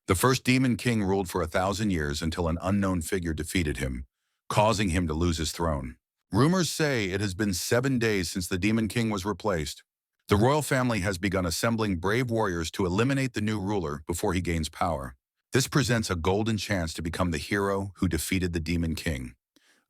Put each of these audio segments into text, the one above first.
The first Demon King ruled for 1,000 years until an unknown figure defeated him, causing him to lose his throne. Rumors say it has been 7 days since the Demon King was replaced. The royal family has begun assembling brave warriors to eliminate the new ruler before he gains power. This presents a golden chance to become the hero who defeated the Demon King.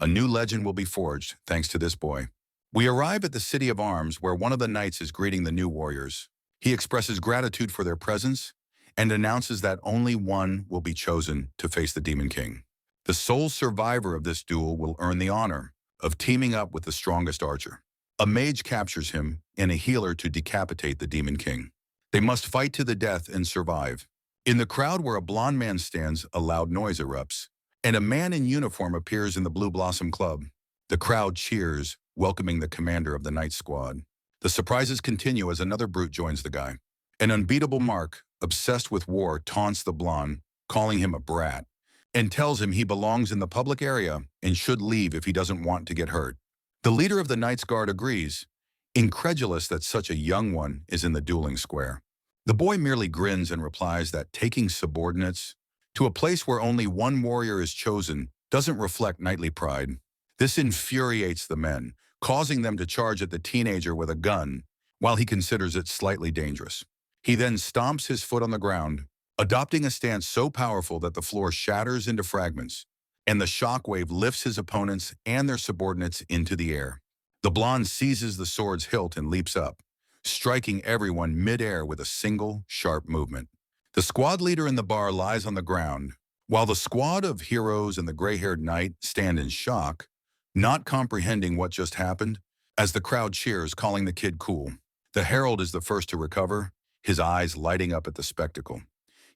A new legend will be forged thanks to this boy. We arrive at the City of Arms where one of the knights is greeting the new warriors. He expresses gratitude for their presence and announces that only one will be chosen to face the Demon King. The sole survivor of this duel will earn the honor of teaming up with the strongest archer. A mage captures him and a healer to decapitate the Demon King. They must fight to the death and survive. In the crowd where a blond man stands, a loud noise erupts, and a man in uniform appears in the Blue Blossom Club. The crowd cheers, welcoming the commander of the Night Squad. The surprises continue as another brute joins the guy. An unbeatable Mark, obsessed with war, taunts the blonde, calling him a brat, and tells him he belongs in the public area and should leave if he doesn't want to get hurt. The leader of the Knight's Guard agrees, incredulous that such a young one is in the dueling square. The boy merely grins and replies that taking subordinates to a place where only one warrior is chosen doesn't reflect knightly pride. This infuriates the men, causing them to charge at the teenager with a gun while he considers it slightly dangerous. He then stomps his foot on the ground, adopting a stance so powerful that the floor shatters into fragments, and the shockwave lifts his opponents and their subordinates into the air. The blonde seizes the sword's hilt and leaps up, striking everyone mid-air with a single, sharp movement. The squad leader in the bar lies on the ground, while the squad of heroes and the gray-haired knight stand in shock, not comprehending what just happened, as the crowd cheers, calling the kid cool. The herald is the first to recover, his eyes lighting up at the spectacle.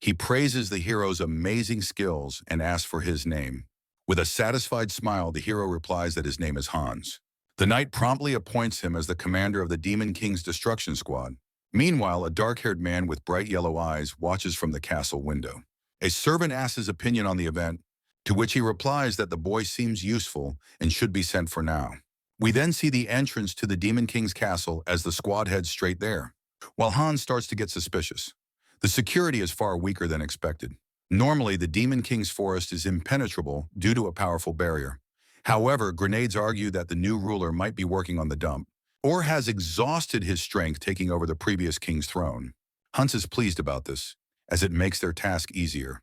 He praises the hero's amazing skills and asks for his name. With a satisfied smile, the hero replies that his name is Hans. The knight promptly appoints him as the commander of the Demon King's destruction squad. Meanwhile, a dark-haired man with bright yellow eyes watches from the castle window. A servant asks his opinion on the event, to which he replies that the boy seems useful and should be sent for now. We then see the entrance to the Demon King's castle as the squad heads straight there, while Hans starts to get suspicious. The security is far weaker than expected. Normally, the Demon King's forest is impenetrable due to a powerful barrier. However, grenades argue that the new ruler might be working on the dump, or has exhausted his strength taking over the previous king's throne. Hans is pleased about this, as it makes their task easier.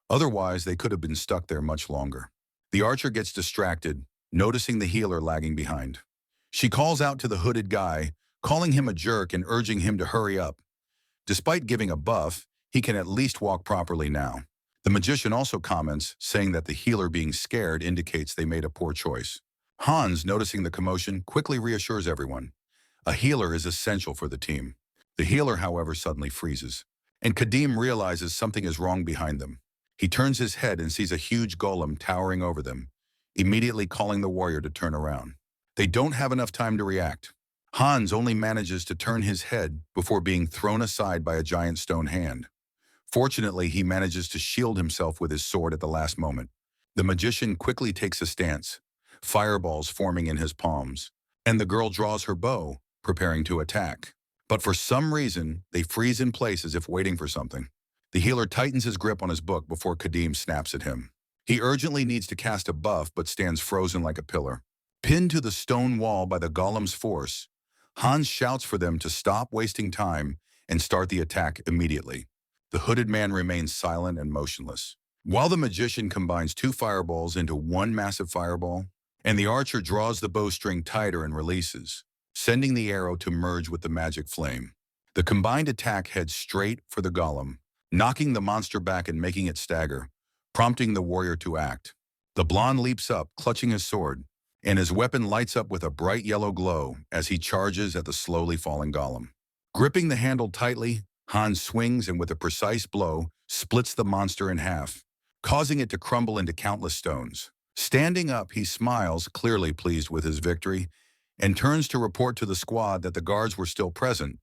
Otherwise, they could have been stuck there much longer. The archer gets distracted, noticing the healer lagging behind. She calls out to the hooded guy, calling him a jerk and urging him to hurry up. Despite giving a buff, he can at least walk properly now. The magician also comments, saying that the healer being scared indicates they made a poor choice. Hans, noticing the commotion, quickly reassures everyone. A healer is essential for the team. The healer, however, suddenly freezes, and Kadim realizes something is wrong behind them. He turns his head and sees a huge golem towering over them, immediately calling the warrior to turn around. They don't have enough time to react. Hans only manages to turn his head before being thrown aside by a giant stone hand. Fortunately, he manages to shield himself with his sword at the last moment. The magician quickly takes a stance, fireballs forming in his palms, and the girl draws her bow, preparing to attack. But for some reason, they freeze in place as if waiting for something. The healer tightens his grip on his book before Kadim snaps at him. He urgently needs to cast a buff but stands frozen like a pillar. Pinned to the stone wall by the golem's force, Hans shouts for them to stop wasting time and start the attack immediately. The hooded man remains silent and motionless, while the magician combines two fireballs into one massive fireball, and the archer draws the bowstring tighter and releases, sending the arrow to merge with the magic flame. The combined attack heads straight for the golem, knocking the monster back and making it stagger, prompting the warrior to act. The blonde leaps up, clutching his sword, and his weapon lights up with a bright yellow glow as he charges at the slowly falling golem. Gripping the handle tightly, Hans swings and with a precise blow, splits the monster in half, causing it to crumble into countless stones. Standing up, he smiles, clearly pleased with his victory, and turns to report to the squad that the guards were still present,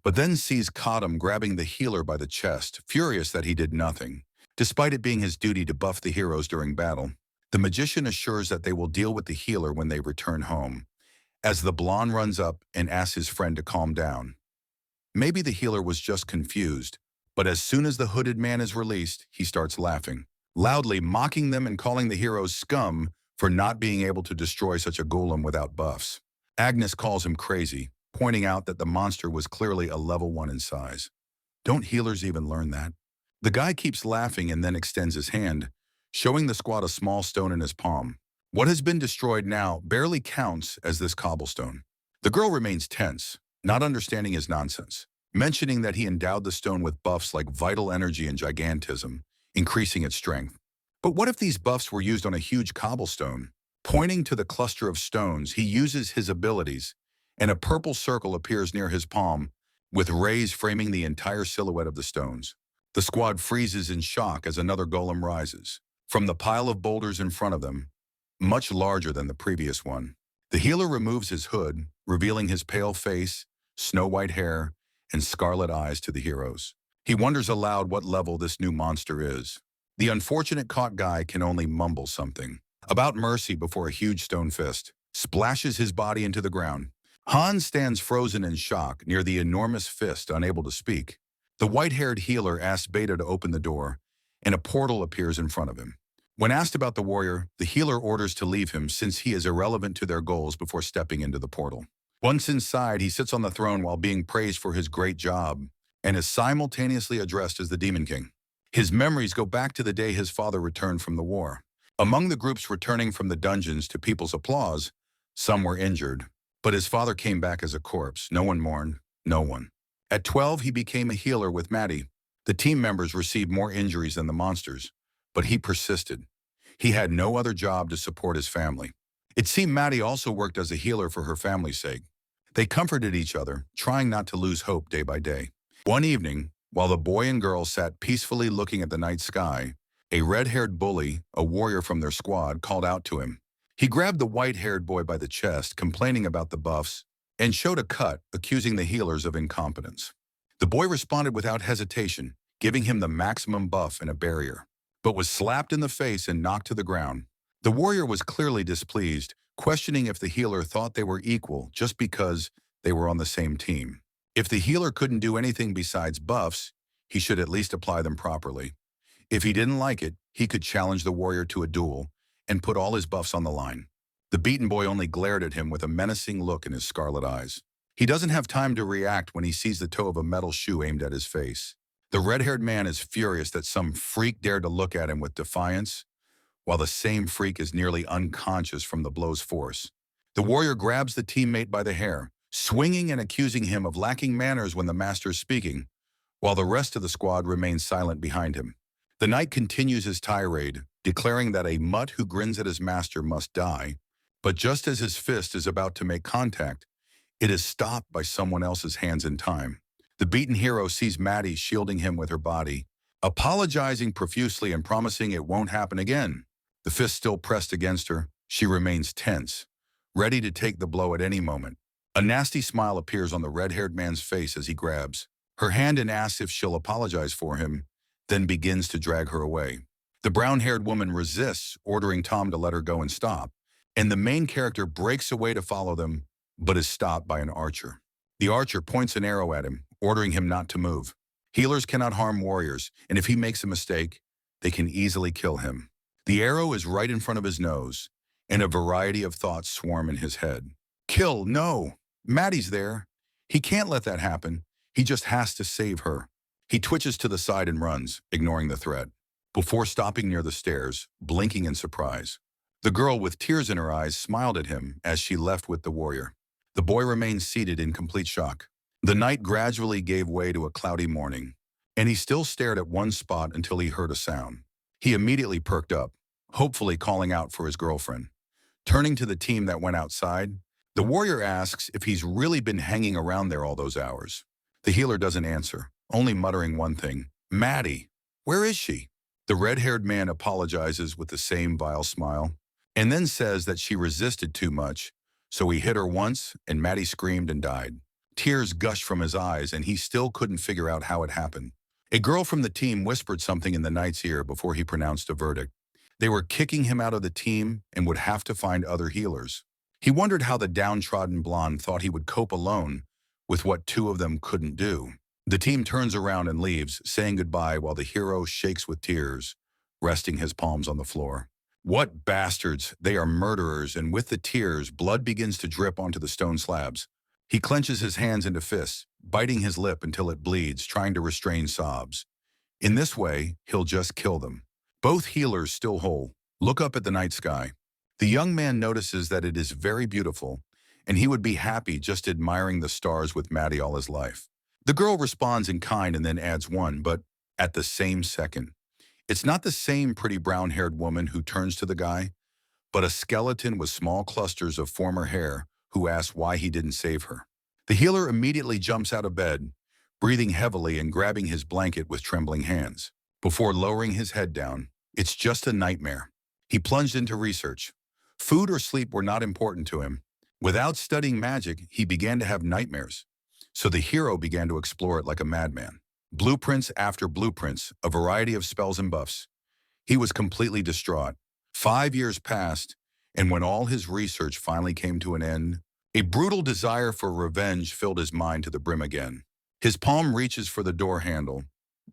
but then sees Kadam grabbing the healer by the chest, furious that he did nothing. Despite it being his duty to buff the heroes during battle, the magician assures that they will deal with the healer when they return home, as the blonde runs up and asks his friend to calm down. Maybe the healer was just confused, But as soon as the hooded man is released, he starts laughing, loudly mocking them and calling the heroes scum for not being able to destroy such a golem without buffs. Agnes calls him crazy, pointing out that the monster was clearly a level 1 in size. Don't healers even learn that? The guy keeps laughing and then extends his hand, showing the squad a small stone in his palm. What has been destroyed now barely counts as this cobblestone. The girl remains tense, not understanding his nonsense, mentioning that he endowed the stone with buffs like vital energy and gigantism, increasing its strength. But what if these buffs were used on a huge cobblestone? Pointing to the cluster of stones, he uses his abilities, and a purple circle appears near his palm, with rays framing the entire silhouette of the stones. The squad freezes in shock as another golem rises from the pile of boulders in front of them, much larger than the previous one. The healer removes his hood, revealing his pale face, snow-white hair, and scarlet eyes to the heroes. He wonders aloud what level this new monster is. The unfortunate caught guy can only mumble something about mercy before a huge stone fist splashes his body into the ground. Hans stands frozen in shock near the enormous fist, unable to speak. The white-haired healer asks Beta to open the door, and a portal appears in front of him. When asked about the warrior, the healer orders to leave him since he is irrelevant to their goals before stepping into the portal. Once inside, he sits on the throne while being praised for his great job and is simultaneously addressed as the Demon King. His memories go back to the day his father returned from the war. Among the groups returning from the dungeons to people's applause, some were injured, but his father came back as a corpse. No one mourned, no one. At 12, he became a healer with Maddie. The team members received more injuries than the monsters, but he persisted. He had no other job to support his family. It seemed Maddie also worked as a healer for her family's sake. They comforted each other, trying not to lose hope day by day. One evening, while the boy and girl sat peacefully looking at the night sky, a red-haired bully, a warrior from their squad, called out to him. He grabbed the white-haired boy by the chest, complaining about the buffs, and showed a cut, accusing the healers of incompetence. The boy responded without hesitation, giving him the maximum buff and a barrier, but was slapped in the face and knocked to the ground. The warrior was clearly displeased, questioning if the healer thought they were equal just because they were on the same team. If the healer couldn't do anything besides buffs, he should at least apply them properly. If he didn't like it, he could challenge the warrior to a duel and put all his buffs on the line. The beaten boy only glared at him with a menacing look in his scarlet eyes. He doesn't have time to react when he sees the toe of a metal shoe aimed at his face. The red-haired man is furious that some freak dared to look at him with defiance, while the same freak is nearly unconscious from the blow's force. The warrior grabs the teammate by the hair, swinging and accusing him of lacking manners when the master is speaking, while the rest of the squad remains silent behind him. The knight continues his tirade, declaring that a mutt who grins at his master must die, but just as his fist is about to make contact, it is stopped by someone else's hands in time. The beaten hero sees Maddie shielding him with her body, apologizing profusely and promising it won't happen again. The fist still pressed against her, she remains tense, ready to take the blow at any moment. A nasty smile appears on the red-haired man's face as he grabs her hand and asks if she'll apologize for him, then begins to drag her away. The brown-haired woman resists, ordering Tom to let her go and stop, and the main character breaks away to follow them, but is stopped by an archer. The archer points an arrow at him, ordering him not to move. Healers cannot harm warriors, and if he makes a mistake, they can easily kill him. The arrow is right in front of his nose, and a variety of thoughts swarm in his head. Kill, no! Maddie's there. He can't let that happen. He just has to save her. He twitches to the side and runs, ignoring the threat, before stopping near the stairs, blinking in surprise. The girl, with tears in her eyes, smiled at him as she left with the warrior. The boy remained seated in complete shock. The night gradually gave way to a cloudy morning, and he still stared at one spot until he heard a sound. He immediately perked up, hopefully calling out for his girlfriend. Turning to the team that went outside, the warrior asks if he's really been hanging around there all those hours. The healer doesn't answer, only muttering one thing, Maddie, where is she? The red-haired man apologizes with the same vile smile, and then says that she resisted too much, so he hit her once and Maddie screamed and died. Tears gushed from his eyes and he still couldn't figure out how it happened. A girl from the team whispered something in the knight's ear before he pronounced a verdict. They were kicking him out of the team and would have to find other healers. He wondered how the downtrodden blonde thought he would cope alone with what two of them couldn't do. The team turns around and leaves, saying goodbye while the hero shakes with tears, resting his palms on the floor. What bastards! They are murderers, and with the tears, blood begins to drip onto the stone slabs. He clenches his hands into fists, biting his lip until it bleeds, trying to restrain sobs. In this way, he'll just kill them. Both healers still whole. Look up at the night sky. The young man notices that it is very beautiful, and he would be happy just admiring the stars with Maddie all his life. The girl responds in kind and then adds one, but at the same second. It's not the same pretty brown-haired woman who turns to the guy, but a skeleton with small clusters of former hair who asks why he didn't save her. The healer immediately jumps out of bed, breathing heavily and grabbing his blanket with trembling hands. Before lowering his head down, it's just a nightmare. He plunged into research. Food or sleep were not important to him. Without studying magic, he began to have nightmares. So the hero began to explore it like a madman. Blueprints after blueprints, a variety of spells and buffs. He was completely distraught. 5 years passed, and when all his research finally came to an end, a brutal desire for revenge filled his mind to the brim again. His palm reaches for the door handle,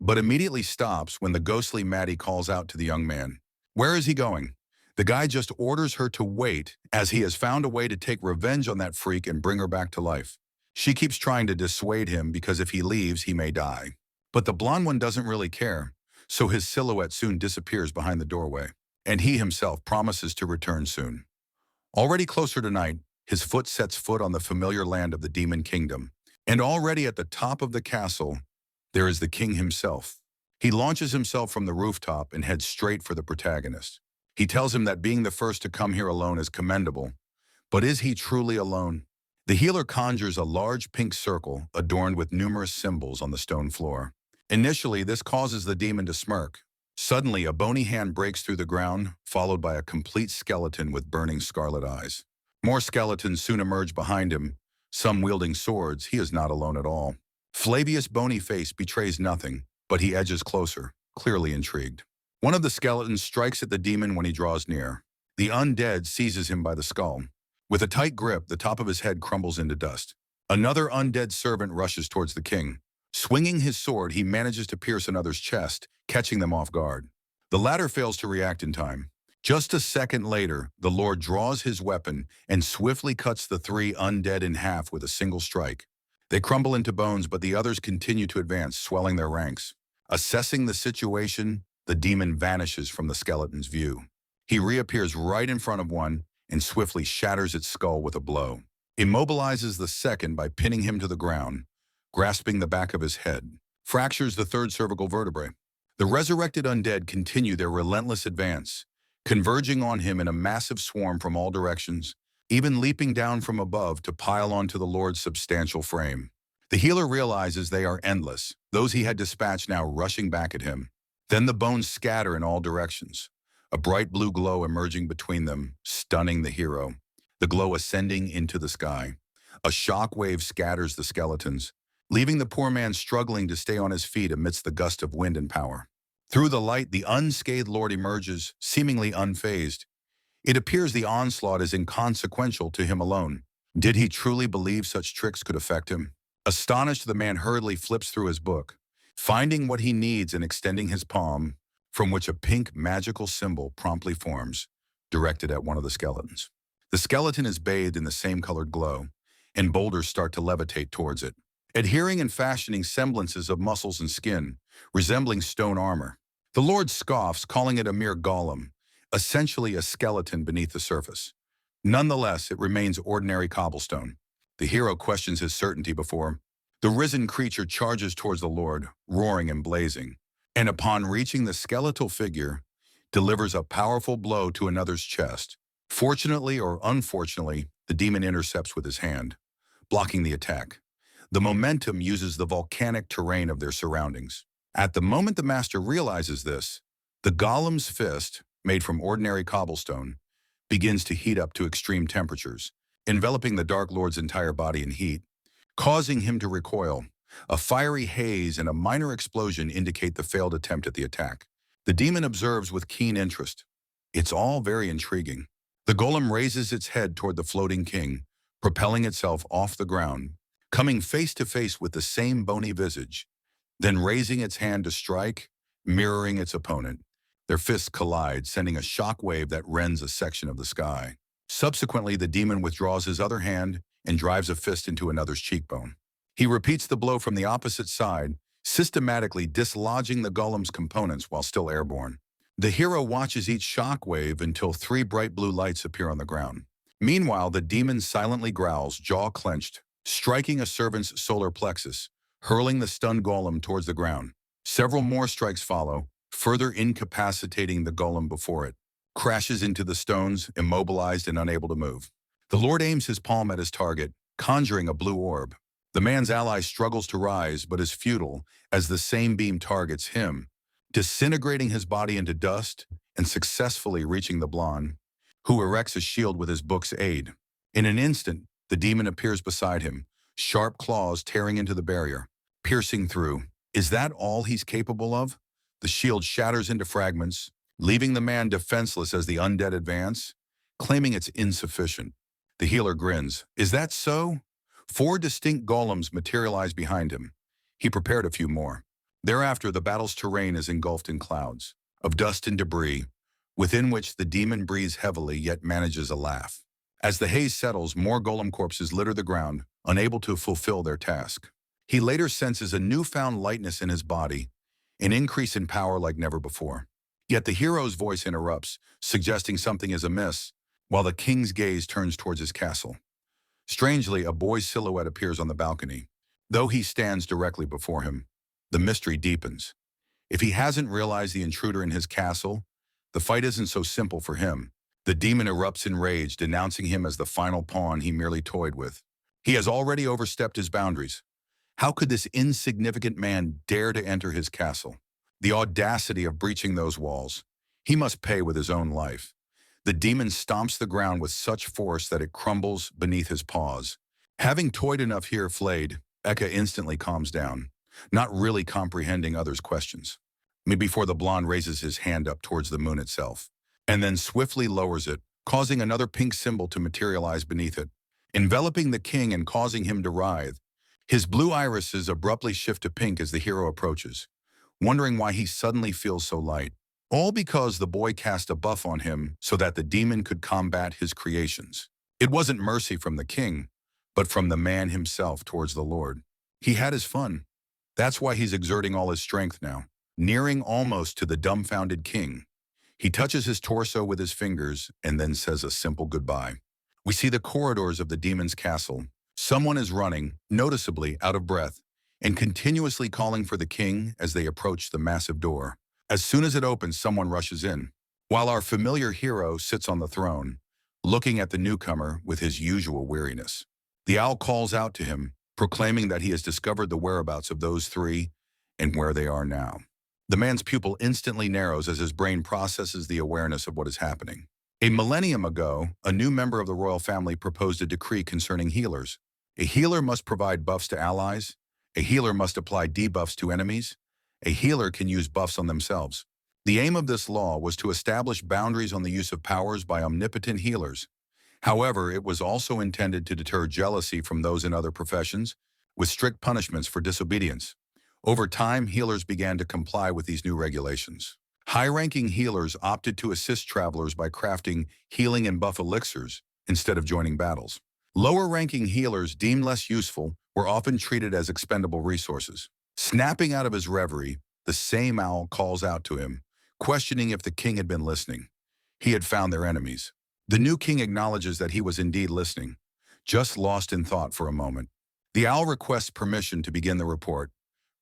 but immediately stops when the ghostly Maddie calls out to the young man. Where is he going? The guy just orders her to wait, as he has found a way to take revenge on that freak and bring her back to life. She keeps trying to dissuade him because if he leaves, he may die. But the blonde one doesn't really care, so his silhouette soon disappears behind the doorway, and he himself promises to return soon. Already closer to night, his foot sets foot on the familiar land of the Demon Kingdom, and already at the top of the castle, there is the king himself. He launches himself from the rooftop and heads straight for the protagonist. He tells him that being the first to come here alone is commendable, but is he truly alone? The healer conjures a large pink circle adorned with numerous symbols on the stone floor. Initially, this causes the demon to smirk. Suddenly, a bony hand breaks through the ground, followed by a complete skeleton with burning scarlet eyes. More skeletons soon emerge behind him, some wielding swords. He is not alone at all. Flavius' bony face betrays nothing, but he edges closer, clearly intrigued. One of the skeletons strikes at the demon when he draws near. The undead seizes him by the skull. With a tight grip, the top of his head crumbles into dust. Another undead servant rushes towards the king. Swinging his sword, he manages to pierce another's chest, catching them off guard. The latter fails to react in time. Just a second later, the lord draws his weapon and swiftly cuts the 3 undead in half with a single strike. They crumble into bones, but the others continue to advance, swelling their ranks. Assessing the situation, the demon vanishes from the skeleton's view. He reappears right in front of one and swiftly shatters its skull with a blow. Immobilizes the second by pinning him to the ground, grasping the back of his head. Fractures the 3rd cervical vertebrae. The resurrected undead continue their relentless advance, converging on him in a massive swarm from all directions, even leaping down from above to pile onto the Lord's substantial frame. The healer realizes they are endless, those he had dispatched now rushing back at him. Then the bones scatter in all directions, a bright blue glow emerging between them, stunning the hero, the glow ascending into the sky. A shock wave scatters the skeletons, leaving the poor man struggling to stay on his feet amidst the gust of wind and power. Through the light, the unscathed Lord emerges, seemingly unfazed. It appears the onslaught is inconsequential to him alone. Did he truly believe such tricks could affect him? Astonished, the man hurriedly flips through his book, finding what he needs and extending his palm, from which a pink magical symbol promptly forms, directed at one of the skeletons. The skeleton is bathed in the same colored glow, and boulders start to levitate towards it, adhering and fashioning semblances of muscles and skin, resembling stone armor. The Lord scoffs, calling it a mere golem, essentially a skeleton beneath the surface. Nonetheless, it remains ordinary cobblestone. The hero questions his certainty before the risen creature charges towards the Lord, roaring and blazing, and upon reaching the skeletal figure, delivers a powerful blow to another's chest. Fortunately or unfortunately, the demon intercepts with his hand, blocking the attack. The momentum uses the volcanic terrain of their surroundings. At the moment the master realizes this, the golem's fist, made from ordinary cobblestone, begins to heat up to extreme temperatures, enveloping the Dark Lord's entire body in heat, causing him to recoil. A fiery haze and a minor explosion indicate the failed attempt at the attack. The demon observes with keen interest. It's all very intriguing. The golem raises its head toward the floating king, propelling itself off the ground, coming face to face with the same bony visage, then raising its hand to strike, mirroring its opponent. Their fists collide, sending a shock wave that rends a section of the sky. Subsequently, the demon withdraws his other hand and drives a fist into another's cheekbone. He repeats the blow from the opposite side, systematically dislodging the golem's components while still airborne. The hero watches each shock wave until three bright blue lights appear on the ground. Meanwhile, the demon silently growls, jaw clenched, striking a servant's solar plexus, hurling the stunned golem towards the ground. Several more strikes follow, further incapacitating the golem before it. Crashes into the stones, immobilized and unable to move. The Lord aims his palm at his target, conjuring a blue orb. The man's ally struggles to rise, but is futile as the same beam targets him, disintegrating his body into dust and successfully reaching the blonde, who erects a shield with his book's aid. In an instant, the demon appears beside him, sharp claws tearing into the barrier, piercing through. Is that all he's capable of? The shield shatters into fragments, leaving the man defenseless as the undead advance, claiming it's insufficient. The healer grins. Is that so? 4 distinct golems materialize behind him. He prepared a few more. Thereafter, the battle's terrain is engulfed in clouds of dust and debris, within which the demon breathes heavily yet manages a laugh. As the haze settles, more golem corpses litter the ground, unable to fulfill their task. He later senses a newfound lightness in his body, an increase in power like never before. Yet the hero's voice interrupts, suggesting something is amiss, while the king's gaze turns towards his castle. Strangely, a boy's silhouette appears on the balcony. Though he stands directly before him, the mystery deepens. If he hasn't realized the intruder in his castle, the fight isn't so simple for him. The demon erupts in rage, denouncing him as the final pawn he merely toyed with. He has already overstepped his boundaries. How could this insignificant man dare to enter his castle? The audacity of breaching those walls. He must pay with his own life. The demon stomps the ground with such force that it crumbles beneath his paws. Having toyed enough here flayed, Eka instantly calms down, not really comprehending others' questions. Before the blonde raises his hand up towards the moon itself, and then swiftly lowers it, causing another pink symbol to materialize beneath it, enveloping the king and causing him to writhe. His blue irises abruptly shift to pink as the hero approaches, wondering why he suddenly feels so light. All because the boy cast a buff on him so that the demon could combat his creations. It wasn't mercy from the king, but from the man himself towards the Lord. He had his fun. That's why he's exerting all his strength now, nearing almost to the dumbfounded king. He touches his torso with his fingers and then says a simple goodbye. We see the corridors of the demon's castle. Someone is running, noticeably out of breath, and continuously calling for the king as they approach the massive door. As soon as it opens, someone rushes in, while our familiar hero sits on the throne, looking at the newcomer with his usual weariness. The owl calls out to him, proclaiming that he has discovered the whereabouts of those three and where they are now. The man's pupil instantly narrows as his brain processes the awareness of what is happening. A millennium ago, a new member of the royal family proposed a decree concerning healers. A healer must provide buffs to allies. A healer must apply debuffs to enemies. A healer can use buffs on themselves. The aim of this law was to establish boundaries on the use of powers by omnipotent healers. However, it was also intended to deter jealousy from those in other professions, with strict punishments for disobedience. Over time, healers began to comply with these new regulations. High-ranking healers opted to assist travelers by crafting healing and buff elixirs instead of joining battles. Lower-ranking healers, deemed less useful, were often treated as expendable resources. Snapping out of his reverie, the same owl calls out to him, questioning if the king had been listening. He had found their enemies. The new king acknowledges that he was indeed listening, just lost in thought for a moment. The owl requests permission to begin the report,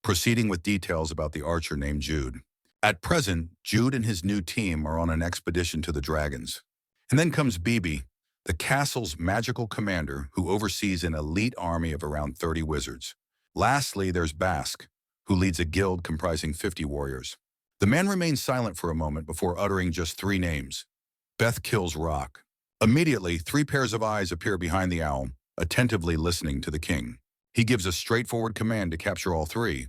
proceeding with details about the archer named Jude. At present, Jude and his new team are on an expedition to the dragons. And then comes Bibi, the castle's magical commander who oversees an elite army of around 30 wizards. Lastly, there's Bask, who leads a guild comprising 50 warriors. The man remains silent for a moment before uttering just 3 names. Beth kills Rock. Immediately, 3 pairs of eyes appear behind the owl, attentively listening to the king. He gives a straightforward command to capture all 3,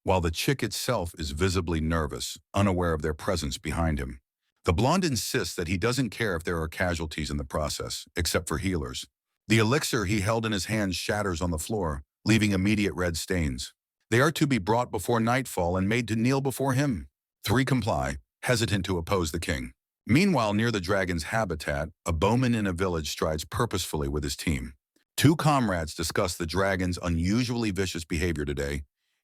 while the chick itself is visibly nervous, unaware of their presence behind him. The blonde insists that he doesn't care if there are casualties in the process, except for healers. The elixir he held in his hand shatters on the floor, leaving immediate red stains. They are to be brought before nightfall and made to kneel before him. 3 comply, hesitant to oppose the king. Meanwhile, near the dragon's habitat, a bowman in a village strides purposefully with his team. 2 comrades discuss the dragon's unusually vicious behavior today,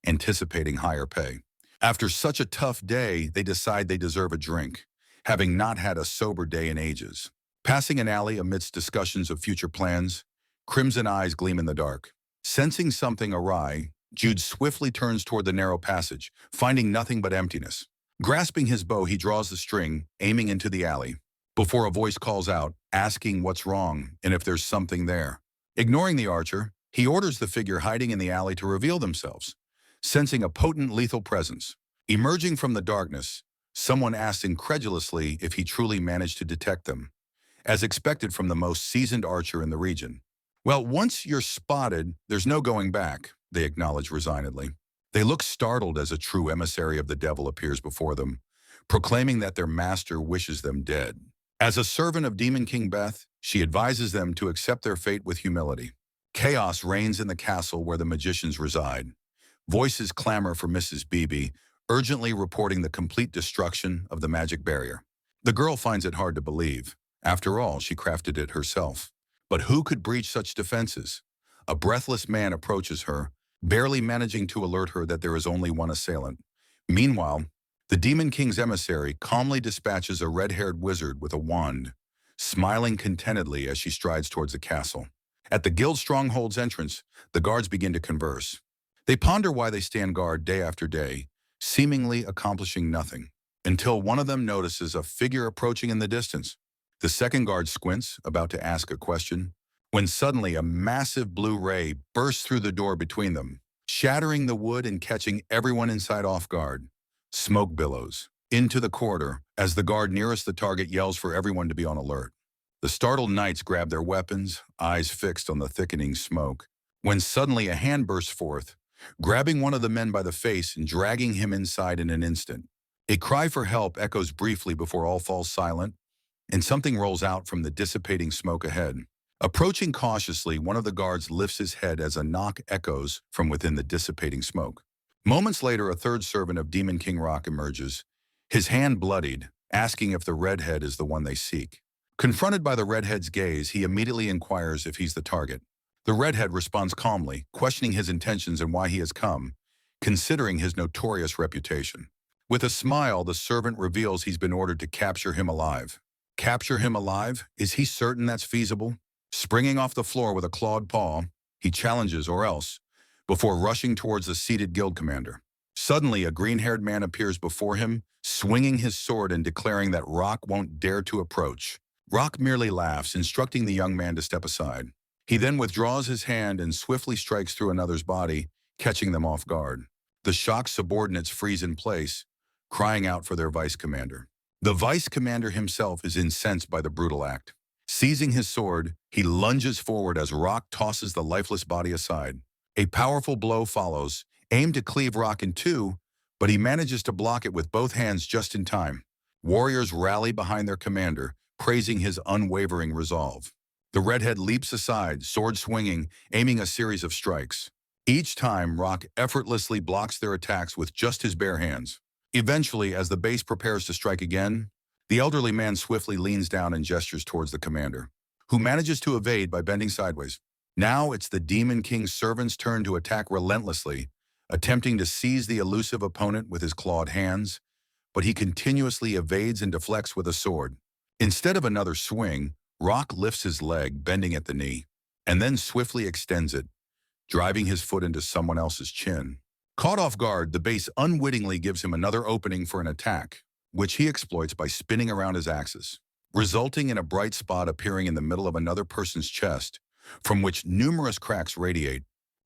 anticipating higher pay. After such a tough day, they decide they deserve a drink, having not had a sober day in ages. Passing an alley amidst discussions of future plans, crimson eyes gleam in the dark. Sensing something awry, Jude swiftly turns toward the narrow passage, finding nothing but emptiness. Grasping his bow, he draws the string, aiming into the alley, before a voice calls out, asking what's wrong and if there's something there. Ignoring the archer, he orders the figure hiding in the alley to reveal themselves, sensing a potent lethal presence. Emerging from the darkness, someone asks incredulously if he truly managed to detect them, as expected from the most seasoned archer in the region. Well, once you're spotted, there's no going back, they acknowledge resignedly. They look startled as a true emissary of the devil appears before them, proclaiming that their master wishes them dead. As a servant of Demon King Beth, she advises them to accept their fate with humility. Chaos reigns in the castle where the magicians reside. Voices clamor for Mrs. Beebe, urgently reporting the complete destruction of the magic barrier. The girl finds it hard to believe. After all, she crafted it herself. But who could breach such defenses? A breathless man approaches her, barely managing to alert her that there is only one assailant. Meanwhile, the Demon King's emissary calmly dispatches a red-haired wizard with a wand, smiling contentedly as she strides towards the castle. At the guild stronghold's entrance, the guards begin to converse. They ponder why they stand guard day after day, seemingly accomplishing nothing, until one of them notices a figure approaching in the distance. The second guard squints, about to ask a question, when suddenly a massive blue ray bursts through the door between them, shattering the wood and catching everyone inside off guard. Smoke billows into the corridor as the guard nearest the target yells for everyone to be on alert. The startled knights grab their weapons, eyes fixed on the thickening smoke, when suddenly a hand bursts forth, grabbing one of the men by the face and dragging him inside in an instant. A cry for help echoes briefly before all falls silent, and something rolls out from the dissipating smoke ahead. Approaching cautiously, one of the guards lifts his head as a knock echoes from within the dissipating smoke. Moments later, a third servant of Demon King Rock emerges, his hand bloodied, asking if the redhead is the one they seek. Confronted by the redhead's gaze, he immediately inquires if he's the target. The redhead responds calmly, questioning his intentions and why he has come, considering his notorious reputation. With a smile, the servant reveals he's been ordered to capture him alive. Capture him alive? Is he certain that's feasible? Springing off the floor with a clawed paw, he challenges or else, before rushing towards the seated guild commander. Suddenly, a green-haired man appears before him, swinging his sword and declaring that Rock won't dare to approach. Rock merely laughs, instructing the young man to step aside. He then withdraws his hand and swiftly strikes through another's body, catching them off guard. The shocked subordinates freeze in place, crying out for their vice commander. The vice commander himself is incensed by the brutal act. Seizing his sword, he lunges forward as Rock tosses the lifeless body aside. A powerful blow follows, aimed to cleave Rock in two, but he manages to block it with both hands just in time. Warriors rally behind their commander, praising his unwavering resolve. The redhead leaps aside, sword swinging, aiming a series of strikes. Each time, Rock effortlessly blocks their attacks with just his bare hands. Eventually, as the base prepares to strike again, the elderly man swiftly leans down and gestures towards the commander, who manages to evade by bending sideways. Now it's the Demon King's servant's turn to attack relentlessly, attempting to seize the elusive opponent with his clawed hands, but he continuously evades and deflects with a sword. Instead of another swing, Rock lifts his leg, bending at the knee, and then swiftly extends it, driving his foot into someone else's chin. Caught off guard, the base unwittingly gives him another opening for an attack, which he exploits by spinning around his axis, resulting in a bright spot appearing in the middle of another person's chest, from which numerous cracks radiate.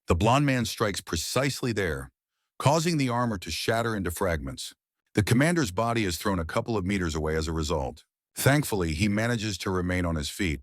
The blond man strikes precisely there, causing the armor to shatter into fragments. The commander's body is thrown a couple of meters away as a result. Thankfully, he manages to remain on his feet,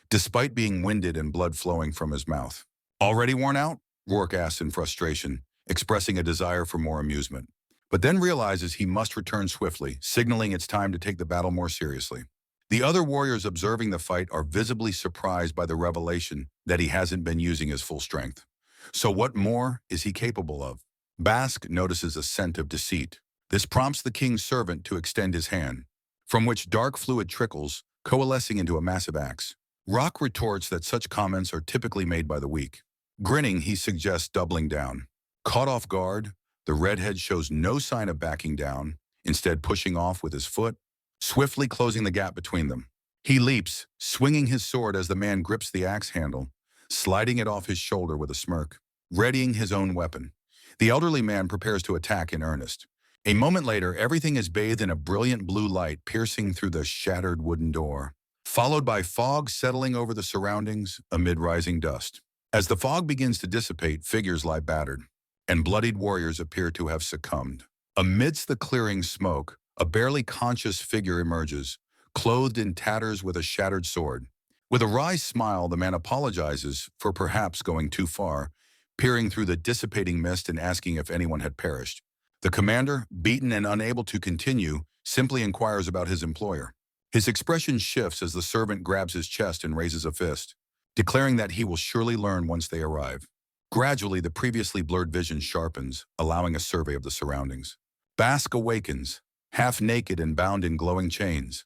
despite being winded and blood flowing from his mouth. Already worn out? Rourke asks in frustration, expressing a desire for more amusement, but then realizes he must return swiftly, signaling it's time to take the battle more seriously. The other warriors observing the fight are visibly surprised by the revelation that he hasn't been using his full strength. So what more is he capable of? Basque notices a scent of deceit. This prompts the king's servant to extend his hand, from which dark fluid trickles, coalescing into a massive axe. Rock retorts that such comments are typically made by the weak. Grinning, he suggests doubling down. Caught off guard, the redhead shows no sign of backing down, instead pushing off with his foot, swiftly closing the gap between them. He leaps, swinging his sword as the man grips the axe handle, sliding it off his shoulder with a smirk, readying his own weapon. The elderly man prepares to attack in earnest. A moment later, everything is bathed in a brilliant blue light piercing through the shattered wooden door, followed by fog settling over the surroundings amid rising dust. As the fog begins to dissipate, figures lie battered, and bloodied warriors appear to have succumbed. Amidst the clearing smoke, a barely conscious figure emerges, clothed in tatters with a shattered sword. With a wry smile, the man apologizes for perhaps going too far, peering through the dissipating mist and asking if anyone had perished. The commander, beaten and unable to continue, simply inquires about his employer. His expression shifts as the servant grabs his chest and raises a fist, declaring that he will surely learn once they arrive. Gradually, the previously blurred vision sharpens, allowing a survey of the surroundings. Basque awakens, half naked and bound in glowing chains.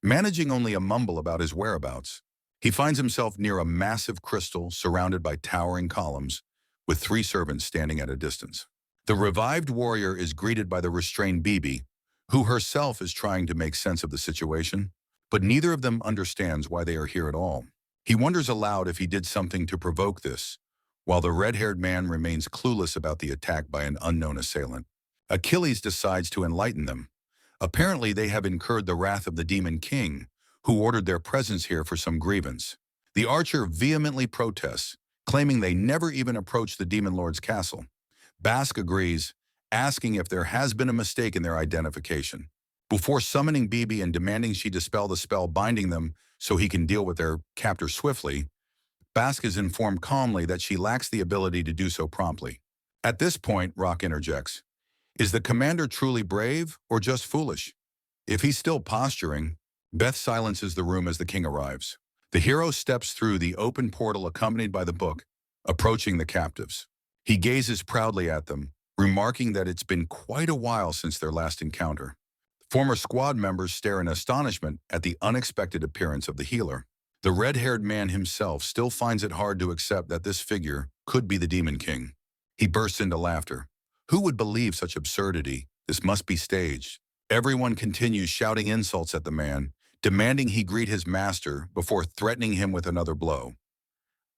Managing only a mumble about his whereabouts, he finds himself near a massive crystal surrounded by towering columns, with 3 servants standing at a distance. The revived warrior is greeted by the restrained Bibi, who herself is trying to make sense of the situation, but neither of them understands why they are here at all. He wonders aloud if he did something to provoke this, while the red-haired man remains clueless about the attack by an unknown assailant. Achilles decides to enlighten them. Apparently, they have incurred the wrath of the Demon King, who ordered their presence here for some grievance. The archer vehemently protests, claiming they never even approached the Demon Lord's castle. Basque agrees, asking if there has been a mistake in their identification. Before summoning Bibi and demanding she dispel the spell binding them so he can deal with their captor swiftly, Basque is informed calmly that she lacks the ability to do so promptly. At this point, Rock interjects, "Is the commander truly brave or just foolish?" If he's still posturing, Beth silences the room as the king arrives. The hero steps through the open portal accompanied by the book, approaching the captives. He gazes proudly at them, remarking that it's been quite a while since their last encounter. Former squad members stare in astonishment at the unexpected appearance of the healer. The red-haired man himself still finds it hard to accept that this figure could be the Demon King. He bursts into laughter. Who would believe such absurdity? This must be staged. Everyone continues shouting insults at the man, demanding he greet his master before threatening him with another blow.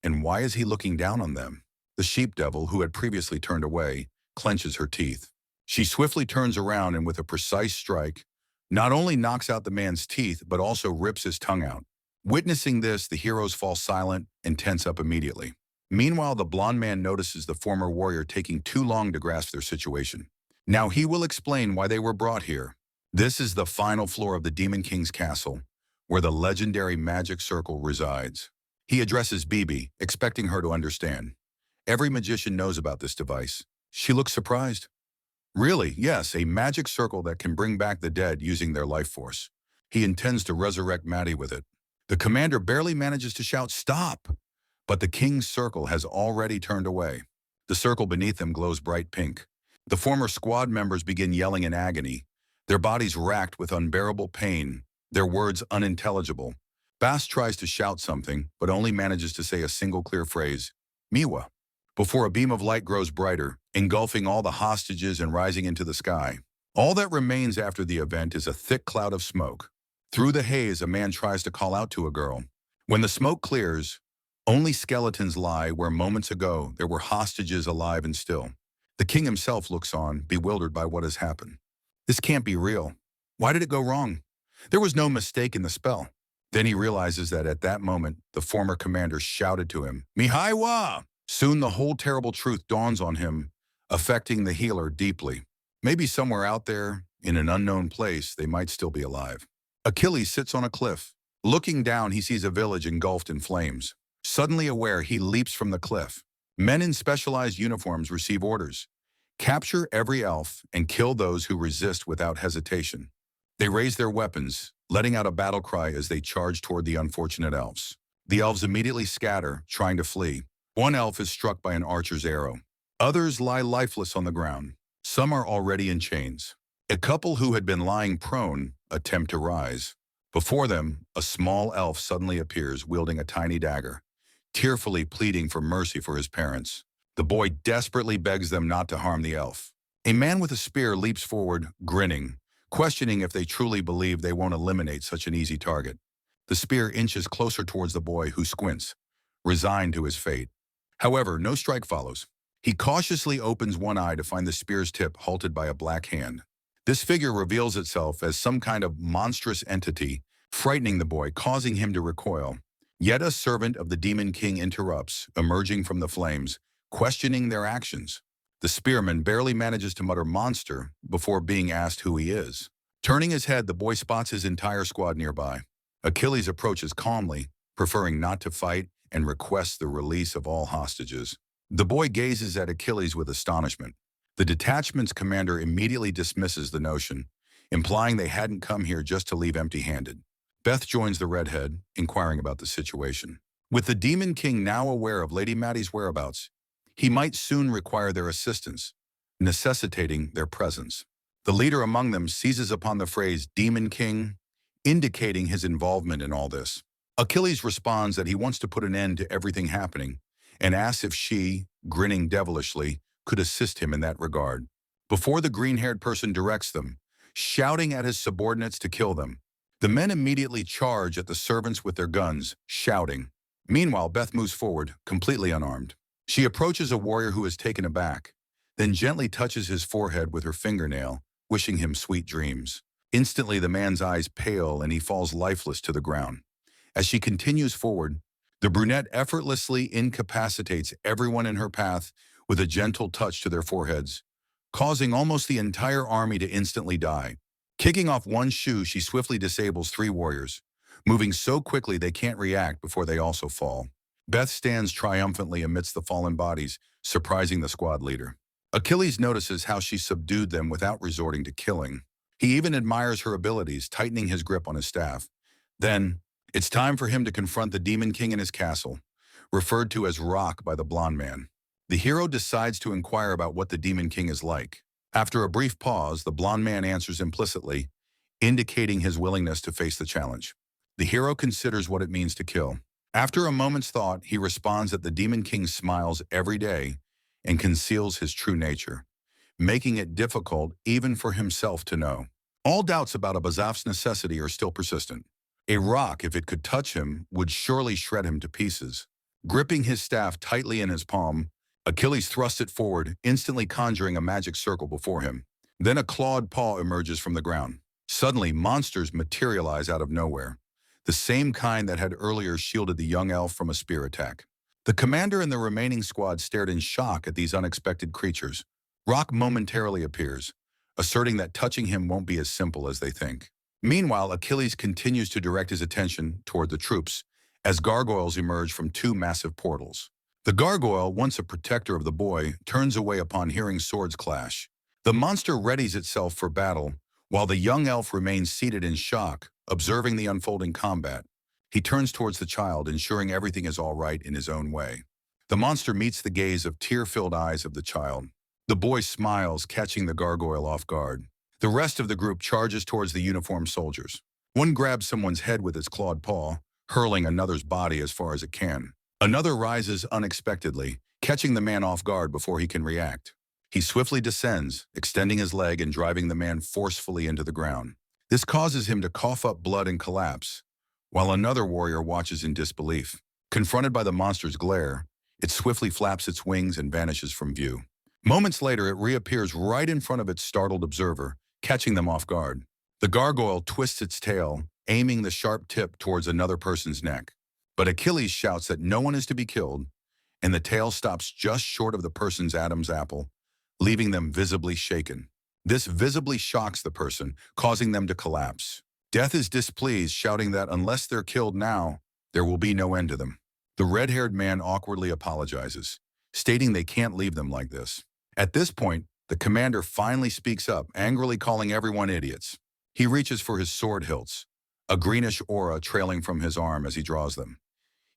And why is he looking down on them? The sheep-devil, who had previously turned away, clenches her teeth. She swiftly turns around and with a precise strike, not only knocks out the man's teeth, but also rips his tongue out. Witnessing this, the heroes fall silent and tense up immediately. Meanwhile, the blonde man notices the former warrior taking too long to grasp their situation. Now he will explain why they were brought here. This is the final floor of the Demon King's castle, where the legendary magic circle resides. He addresses Bibi, expecting her to understand. Every magician knows about this device. She looks surprised. Really, yes, a magic circle that can bring back the dead using their life force. He intends to resurrect Maddie with it. The commander barely manages to shout, "Stop!" But the king's circle has already turned away. The circle beneath them glows bright pink. The former squad members begin yelling in agony, their bodies racked with unbearable pain, their words unintelligible. Bast tries to shout something, but only manages to say a single clear phrase, "Miwa," before a beam of light grows brighter, engulfing all the hostages and rising into the sky. All that remains after the event is a thick cloud of smoke. Through the haze, a man tries to call out to a girl. When the smoke clears, only skeletons lie where moments ago there were hostages alive and still. The king himself looks on, bewildered by what has happened. This can't be real. Why did it go wrong? There was no mistake in the spell. Then he realizes that at that moment, the former commander shouted to him, "Mihaiwa!" Soon the whole terrible truth dawns on him, affecting the healer deeply. Maybe somewhere out there, in an unknown place, they might still be alive. Achilles sits on a cliff. Looking down, he sees a village engulfed in flames. Suddenly aware, he leaps from the cliff. Men in specialized uniforms receive orders. Capture every elf and kill those who resist without hesitation. They raise their weapons, letting out a battle cry as they charge toward the unfortunate elves. The elves immediately scatter, trying to flee. One elf is struck by an archer's arrow. Others lie lifeless on the ground. Some are already in chains. A couple who had been lying prone attempt to rise. Before them, a small elf suddenly appears wielding a tiny dagger, tearfully pleading for mercy for his parents. The boy desperately begs them not to harm the elf. A man with a spear leaps forward, grinning, questioning if they truly believe they won't eliminate such an easy target. The spear inches closer towards the boy, who squints, resigned to his fate. However, no strike follows. He cautiously opens one eye to find the spear's tip halted by a black hand. This figure reveals itself as some kind of monstrous entity, frightening the boy, causing him to recoil. Yet a servant of the Demon King interrupts, emerging from the flames, questioning their actions. The spearman barely manages to mutter "monster" before being asked who he is. Turning his head, the boy spots his entire squad nearby. Achilles approaches calmly, preferring not to fight, and requests the release of all hostages. The boy gazes at Achilles with astonishment. The detachment's commander immediately dismisses the notion, implying they hadn't come here just to leave empty-handed. Beth joins the redhead, inquiring about the situation. With the Demon King now aware of Lady Maddie's whereabouts, he might soon require their assistance, necessitating their presence. The leader among them seizes upon the phrase "Demon King," indicating his involvement in all this. Achilles responds that he wants to put an end to everything happening, and asks if she, grinning devilishly, could assist him in that regard. Before the green-haired person directs them, shouting at his subordinates to kill them, the men immediately charge at the servants with their guns, shouting. Meanwhile, Beth moves forward, completely unarmed. She approaches a warrior who is taken aback, then gently touches his forehead with her fingernail, wishing him sweet dreams. Instantly, the man's eyes pale and he falls lifeless to the ground. As she continues forward, the brunette effortlessly incapacitates everyone in her path with a gentle touch to their foreheads, causing almost the entire army to instantly die. Kicking off one shoe, she swiftly disables 3 warriors, moving so quickly they can't react before they also fall. Beth stands triumphantly amidst the fallen bodies, surprising the squad leader. Achilles notices how she subdued them without resorting to killing. He even admires her abilities, tightening his grip on his staff. Then, it's time for him to confront the Demon King in his castle, referred to as Rock by the blonde man. The hero decides to inquire about what the Demon King is like. After a brief pause, the blonde man answers implicitly, indicating his willingness to face the challenge. The hero considers what it means to kill. After a moment's thought, he responds that the Demon King smiles every day and conceals his true nature, making it difficult even for himself to know. All doubts about Abazaf's necessity are still persistent. A rock, if it could touch him, would surely shred him to pieces. Gripping his staff tightly in his palm, Achilles thrusts it forward, instantly conjuring a magic circle before him. Then a clawed paw emerges from the ground. Suddenly, monsters materialize out of nowhere, the same kind that had earlier shielded the young elf from a spear attack. The commander and the remaining squad stared in shock at these unexpected creatures. Rock momentarily appears, asserting that touching him won't be as simple as they think. Meanwhile, Achilles continues to direct his attention toward the troops, as gargoyles emerge from 2 massive portals. The gargoyle, once a protector of the boy, turns away upon hearing swords clash. The monster readies itself for battle, while the young elf remains seated in shock, observing the unfolding combat. He turns towards the child, ensuring everything is all right in his own way. The monster meets the gaze of tear-filled eyes of the child. The boy smiles, catching the gargoyle off guard. The rest of the group charges towards the uniformed soldiers. One grabs someone's head with its clawed paw, hurling another's body as far as it can. Another rises unexpectedly, catching the man off guard before he can react. He swiftly descends, extending his leg and driving the man forcefully into the ground. This causes him to cough up blood and collapse, while another warrior watches in disbelief. Confronted by the monster's glare, it swiftly flaps its wings and vanishes from view. Moments later, it reappears right in front of its startled observer, catching them off guard. The gargoyle twists its tail, aiming the sharp tip towards another person's neck. But Achilles shouts that no one is to be killed, and the tail stops just short of the person's Adam's apple, leaving them visibly shaken. This visibly shocks the person, causing them to collapse. Death is displeased, shouting that unless they're killed now, there will be no end to them. The red-haired man awkwardly apologizes, stating they can't leave them like this. At this point, the commander finally speaks up, angrily calling everyone idiots. He reaches for his sword hilts, a greenish aura trailing from his arm as he draws them.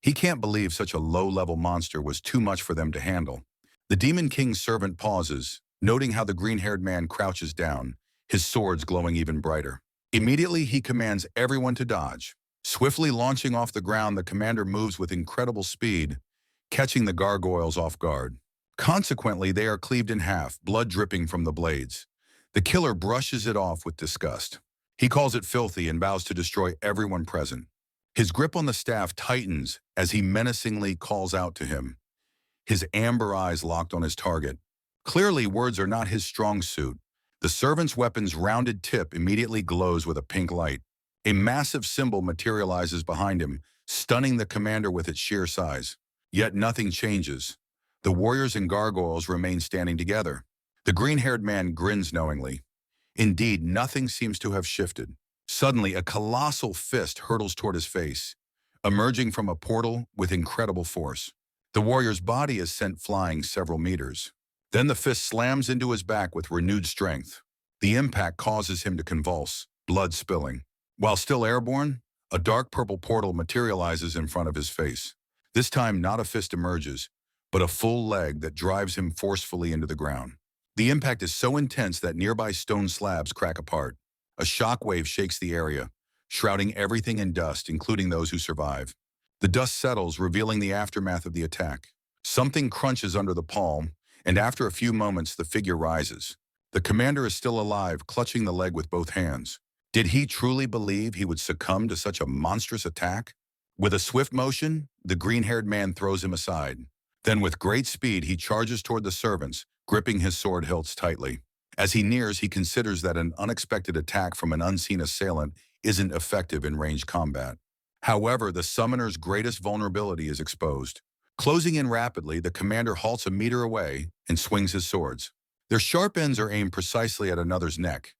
He can't believe such a low-level monster was too much for them to handle. The Demon King's servant pauses, noting how the green-haired man crouches down, his swords glowing even brighter. Immediately, he commands everyone to dodge. Swiftly launching off the ground, the commander moves with incredible speed, catching the gargoyles off guard. Consequently, they are cleaved in half, blood dripping from the blades. The killer brushes it off with disgust. He calls it filthy and vows to destroy everyone present. His grip on the staff tightens as he menacingly calls out to him, his amber eyes locked on his target. Clearly, words are not his strong suit. The servant's weapon's rounded tip immediately glows with a pink light. A massive symbol materializes behind him, stunning the commander with its sheer size. Yet nothing changes. The warriors and gargoyles remain standing together. The green-haired man grins knowingly. Indeed, nothing seems to have shifted. Suddenly, a colossal fist hurtles toward his face, emerging from a portal with incredible force. The warrior's body is sent flying several meters. Then the fist slams into his back with renewed strength. The impact causes him to convulse, blood spilling. While still airborne, a dark purple portal materializes in front of his face. This time, not a fist emerges, but a full leg that drives him forcefully into the ground. The impact is so intense that nearby stone slabs crack apart. A shockwave shakes the area, shrouding everything in dust, including those who survive. The dust settles, revealing the aftermath of the attack. Something crunches under the palm, and after a few moments, the figure rises. The commander is still alive, clutching the leg with both hands. Did he truly believe he would succumb to such a monstrous attack? With a swift motion, the green-haired man throws him aside. Then with great speed, he charges toward the servants, gripping his sword hilts tightly. As he nears, he considers that an unexpected attack from an unseen assailant isn't effective in ranged combat. However, the summoner's greatest vulnerability is exposed. Closing in rapidly, the commander halts a meter away and swings his swords. Their sharp ends are aimed precisely at another's neck.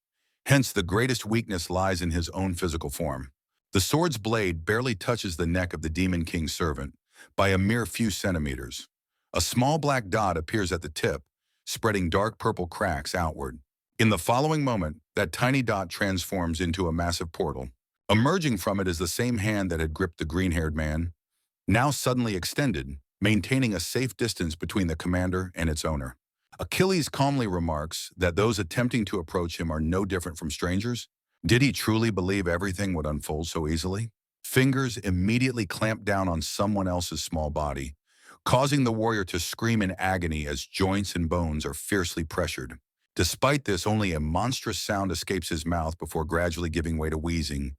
Hence, the greatest weakness lies in his own physical form. The sword's blade barely touches the neck of the Demon King's servant by a mere few centimeters. A small black dot appears at the tip, spreading dark purple cracks outward. In the following moment, that tiny dot transforms into a massive portal. Emerging from it is the same hand that had gripped the green-haired man, now suddenly extended, maintaining a safe distance between the commander and its owner. Achilles calmly remarks that those attempting to approach him are no different from strangers. Did he truly believe everything would unfold so easily? Fingers immediately clamp down on someone else's small body, causing the warrior to scream in agony as joints and bones are fiercely pressured. Despite this, only a monstrous sound escapes his mouth before gradually giving way to wheezing,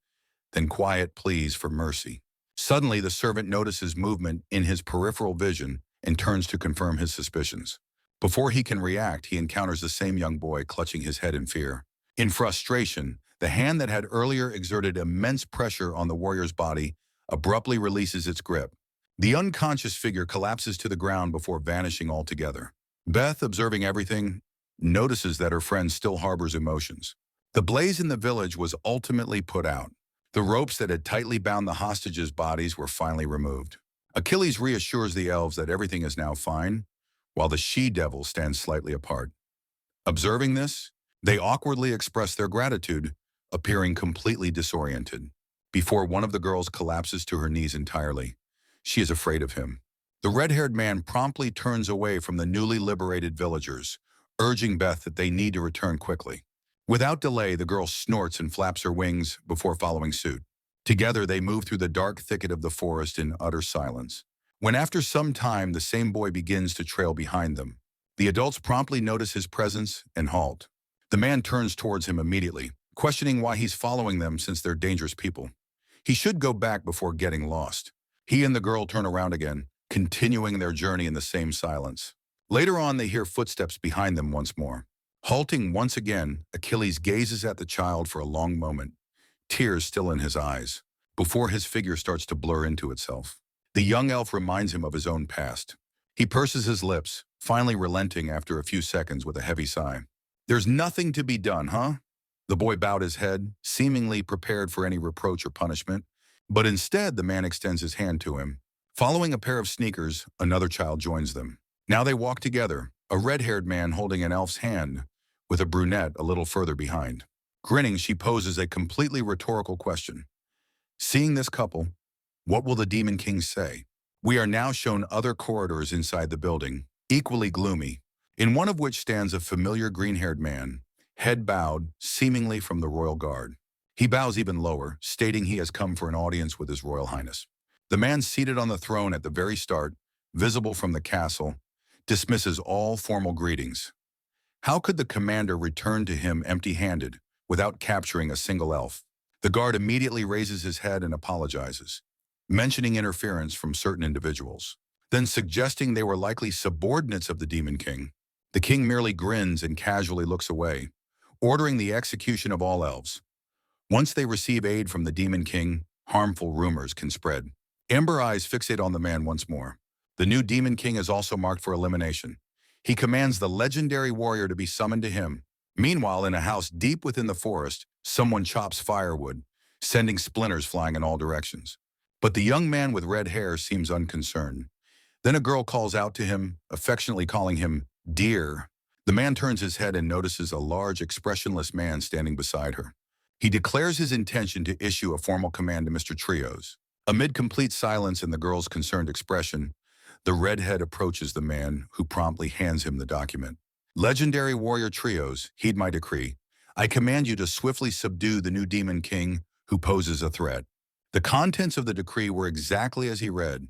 then quiet pleas for mercy. Suddenly, the servant notices movement in his peripheral vision and turns to confirm his suspicions. Before he can react, he encounters the same young boy clutching his head in fear. In frustration, the hand that had earlier exerted immense pressure on the warrior's body abruptly releases its grip. The unconscious figure collapses to the ground before vanishing altogether. Beth, observing everything, notices that her friend still harbors emotions. The blaze in the village was ultimately put out. The ropes that had tightly bound the hostages' bodies were finally removed. Achilles reassures the elves that everything is now fine, while the she-devil stands slightly apart. Observing this, they awkwardly express their gratitude, appearing completely disoriented. Before one of the girls collapses to her knees entirely, she is afraid of him. The red-haired man promptly turns away from the newly liberated villagers, urging Beth that they need to return quickly. Without delay, the girl snorts and flaps her wings before following suit. Together, they move through the dark thicket of the forest in utter silence. When after some time, the same boy begins to trail behind them, the adults promptly notice his presence and halt. The man turns towards him immediately, questioning why he's following them since they're dangerous people. He should go back before getting lost. He and the girl turn around again, continuing their journey in the same silence. Later on, they hear footsteps behind them once more. Halting once again, Achilles gazes at the child for a long moment, tears still in his eyes, before his figure starts to blur into itself. The young elf reminds him of his own past. He purses his lips, finally relenting after a few seconds with a heavy sigh. "There's nothing to be done, huh?" The boy bowed his head, seemingly prepared for any reproach or punishment, but instead the man extends his hand to him. Following a pair of sneakers, another child joins them. Now they walk together, a red-haired man holding an elf's hand, with a brunette a little further behind. Grinning, she poses a completely rhetorical question. Seeing this couple, what will the Demon King say? We are now shown other corridors inside the building, equally gloomy, in one of which stands a familiar green-haired man, head bowed, seemingly from the royal guard. He bows even lower, stating he has come for an audience with His Royal Highness. The man seated on the throne at the very start, visible from the castle, dismisses all formal greetings. How could the commander return to him empty-handed, without capturing a single elf? The guard immediately raises his head and apologizes, mentioning interference from certain individuals, then suggesting they were likely subordinates of the Demon King. The king merely grins and casually looks away, ordering the execution of all elves. Once they receive aid from the Demon King, harmful rumors can spread. Amber eyes fixate on the man once more. The new Demon King is also marked for elimination. He commands the legendary warrior to be summoned to him. Meanwhile, in a house deep within the forest, someone chops firewood, sending splinters flying in all directions. But the young man with red hair seems unconcerned. Then a girl calls out to him, affectionately calling him dear. The man turns his head and notices a large, expressionless man standing beside her. He declares his intention to issue a formal command to Mr. Trios. Amid complete silence and the girl's concerned expression, the redhead approaches the man, who promptly hands him the document. Legendary warrior Trios, heed my decree. I command you to swiftly subdue the new Demon King who poses a threat. The contents of the decree were exactly as he read,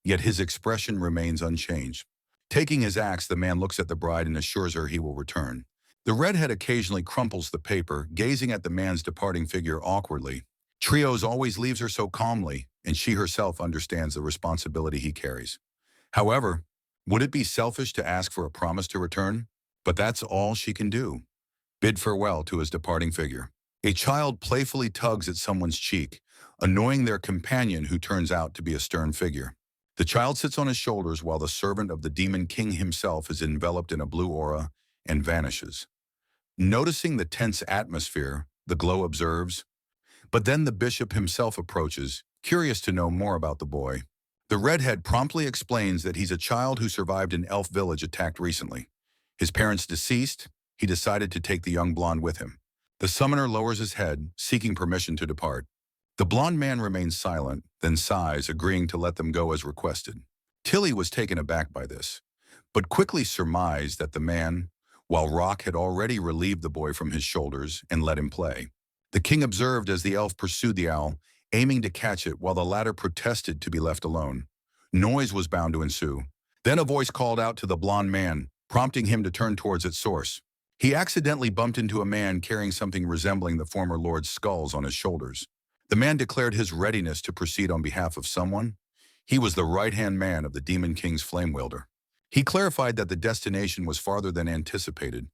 yet his expression remains unchanged. Taking his axe, the man looks at the bride and assures her he will return. The redhead occasionally crumples the paper, gazing at the man's departing figure awkwardly. Trios always leaves her so calmly, and she herself understands the responsibility he carries. However, would it be selfish to ask for a promise to return? But that's all she can do. Bid farewell to his departing figure. A child playfully tugs at someone's cheek, annoying their companion who turns out to be a stern figure. The child sits on his shoulders while the servant of the Demon King himself is enveloped in a blue aura and vanishes. Noticing the tense atmosphere, the glow observes, but then the bishop himself approaches, curious to know more about the boy. The redhead promptly explains that he's a child who survived an elf village attacked recently. His parents deceased, he decided to take the young blonde with him. The summoner lowers his head, seeking permission to depart. The blonde man remains silent, then sighs, agreeing to let them go as requested. Tilly was taken aback by this, but quickly surmised that the man, while Rock had already relieved the boy from his shoulders and let him play. The king observed as the elf pursued the owl, aiming to catch it while the latter protested to be left alone. Noise was bound to ensue. Then a voice called out to the blonde man, prompting him to turn towards its source. He accidentally bumped into a man carrying something resembling the former lord's skulls on his shoulders. The man declared his readiness to proceed on behalf of someone. He was the right-hand man of the Demon King's flame wielder. He clarified that the destination was farther than anticipated,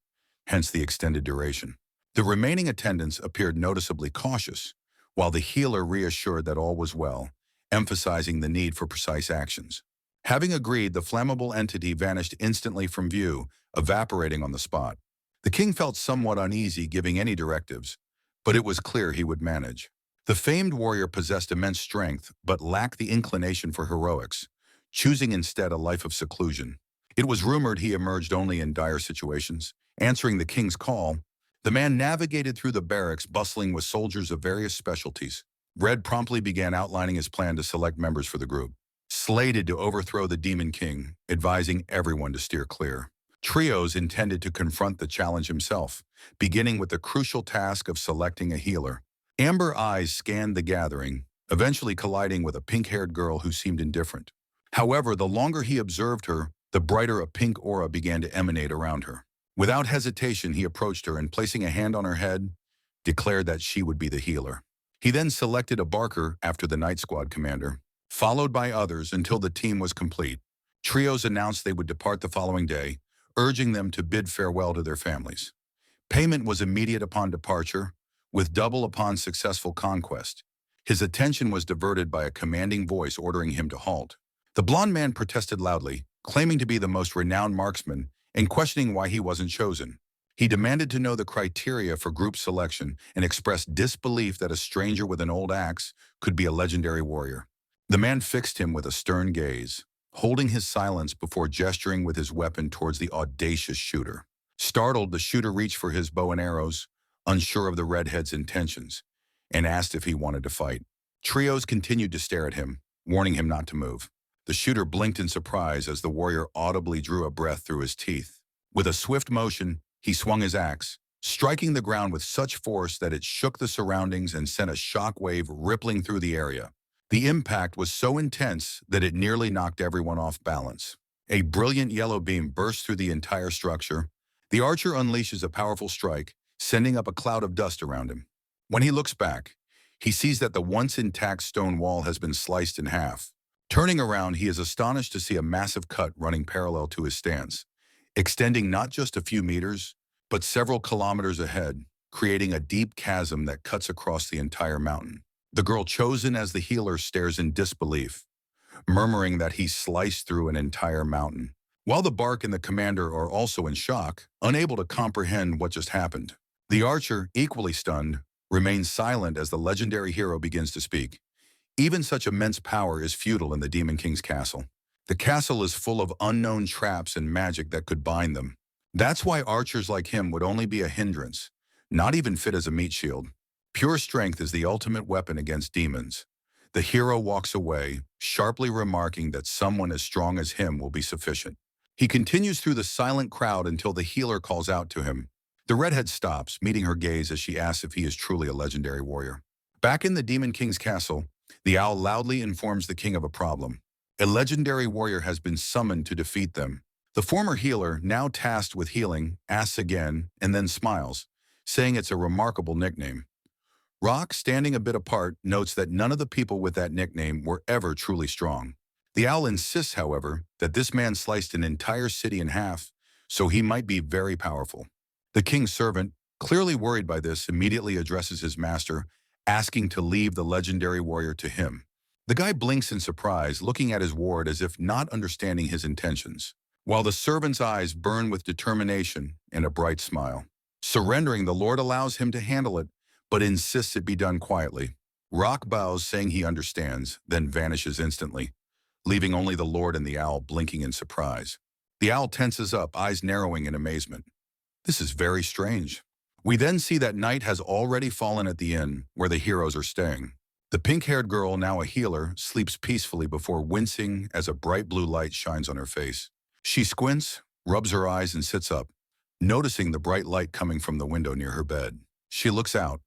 hence the extended duration. The remaining attendants appeared noticeably cautious, while the healer reassured that all was well, emphasizing the need for precise actions. Having agreed, the flammable entity vanished instantly from view, evaporating on the spot. The king felt somewhat uneasy giving any directives, but it was clear he would manage. The famed warrior possessed immense strength, but lacked the inclination for heroics, choosing instead a life of seclusion. It was rumored he emerged only in dire situations. Answering the king's call, the man navigated through the barracks bustling with soldiers of various specialties. Red promptly began outlining his plan to select members for the group, slated to overthrow the Demon King, advising everyone to steer clear. Trios intended to confront the challenge himself, beginning with the crucial task of selecting a healer. Amber eyes scanned the gathering, eventually colliding with a pink-haired girl who seemed indifferent. However, the longer he observed her, the brighter a pink aura began to emanate around her. Without hesitation, he approached her and, placing a hand on her head, declared that she would be the healer. He then selected a barker after the night squad commander, followed by others until the team was complete. Trios announced they would depart the following day, urging them to bid farewell to their families. Payment was immediate upon departure, with double upon successful conquest. His attention was diverted by a commanding voice ordering him to halt. The blond man protested loudly, claiming to be the most renowned marksman and questioning why he wasn't chosen. He demanded to know the criteria for group selection and expressed disbelief that a stranger with an old axe could be a legendary warrior. The man fixed him with a stern gaze, holding his silence before gesturing with his weapon towards the audacious shooter. Startled, the shooter reached for his bow and arrows, unsure of the redhead's intentions, and asked if he wanted to fight. Trios continued to stare at him, warning him not to move. The shooter blinked in surprise as the warrior audibly drew a breath through his teeth. With a swift motion, he swung his axe, striking the ground with such force that it shook the surroundings and sent a shock wave rippling through the area. The impact was so intense that it nearly knocked everyone off balance. A brilliant yellow beam burst through the entire structure. The archer unleashes a powerful strike, sending up a cloud of dust around him. When he looks back, he sees that the once intact stone wall has been sliced in half. Turning around, he is astonished to see a massive cut running parallel to his stance, extending not just a few meters, but several kilometers ahead, creating a deep chasm that cuts across the entire mountain. The girl chosen as the healer stares in disbelief, murmuring that he sliced through an entire mountain. While the Bark and the commander are also in shock, unable to comprehend what just happened. The archer, equally stunned, remains silent as the legendary hero begins to speak. Even such immense power is futile in the Demon King's castle. The castle is full of unknown traps and magic that could bind them. That's why archers like him would only be a hindrance, not even fit as a meat shield. Pure strength is the ultimate weapon against demons. The hero walks away, sharply remarking that someone as strong as him will be sufficient. He continues through the silent crowd until the healer calls out to him. The redhead stops, meeting her gaze as she asks if he is truly a legendary warrior. Back in the Demon King's castle, the owl loudly informs the king of a problem. A legendary warrior has been summoned to defeat them. The former healer, now tasked with healing, asks again and then smiles, saying it's a remarkable nickname. Rock, standing a bit apart, notes that none of the people with that nickname were ever truly strong. The owl insists, however, that this man sliced an entire city in half, so he might be very powerful. The king's servant, clearly worried by this, immediately addresses his master, asking to leave the legendary warrior to him. The guy blinks in surprise, looking at his ward as if not understanding his intentions, while the servant's eyes burn with determination and a bright smile. Surrendering, the Lord allows him to handle it, but insists it be done quietly. Rock bows, saying he understands, then vanishes instantly, leaving only the Lord and the owl blinking in surprise. The owl tenses up, eyes narrowing in amazement. This is very strange. We then see that night has already fallen at the inn where the heroes are staying. The pink-haired girl, now a healer, sleeps peacefully before wincing as a bright blue light shines on her face. She squints, rubs her eyes, and sits up, noticing the bright light coming from the window near her bed. She looks out,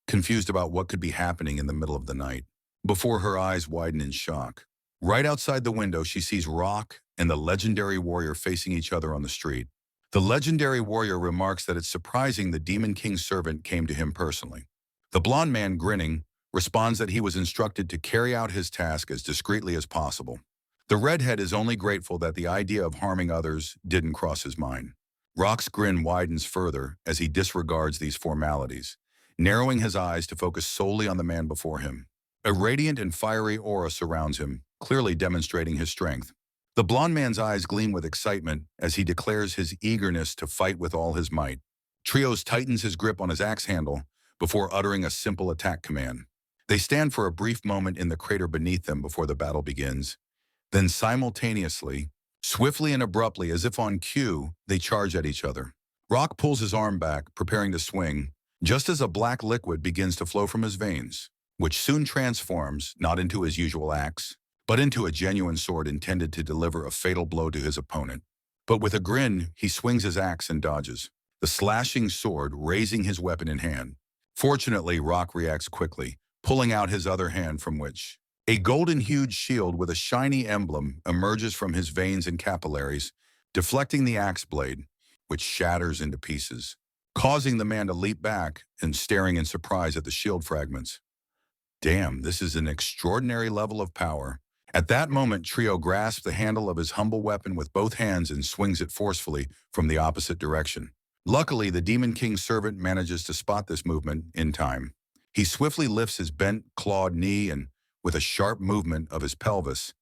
confused about what could be happening in the middle of the night, before her eyes widen in shock. Right outside the window, she sees Rock and the legendary warrior facing each other on the street. The legendary warrior remarks that it's surprising the Demon King's servant came to him personally. The blonde man, grinning, responds that he was instructed to carry out his task as discreetly as possible. The redhead is only grateful that the idea of harming others didn't cross his mind. Rock's grin widens further as he disregards these formalities, narrowing his eyes to focus solely on the man before him. A radiant and fiery aura surrounds him, clearly demonstrating his strength. The blonde man's eyes gleam with excitement as he declares his eagerness to fight with all his might. Trios tightens his grip on his axe handle before uttering a simple attack command. They stand for a brief moment in the crater beneath them before the battle begins. Then simultaneously, swiftly and abruptly, as if on cue, they charge at each other. Rock pulls his arm back, preparing to swing, just as a black liquid begins to flow from his veins, which soon transforms not into his usual axe, but into a genuine sword intended to deliver a fatal blow to his opponent. But with a grin, he swings his axe and dodges, the slashing sword raising his weapon in hand. Fortunately, Rock reacts quickly, pulling out his other hand, from which a golden-hued shield with a shiny emblem emerges from his veins and capillaries, deflecting the axe blade, which shatters into pieces, causing the man to leap back and staring in surprise at the shield fragments. Damn, this is an extraordinary level of power. At that moment, Trio grasps the handle of his humble weapon with both hands and swings it forcefully from the opposite direction. Luckily, the Demon King's servant manages to spot this movement in time. He swiftly lifts his bent, clawed knee and, with a sharp movement of his pelvis,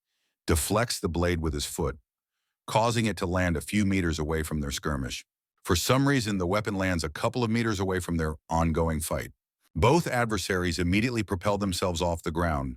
deflects the blade with his foot, causing it to land a few meters away from their skirmish. For some reason, the weapon lands a couple of meters away from their ongoing fight. Both adversaries immediately propel themselves off the ground,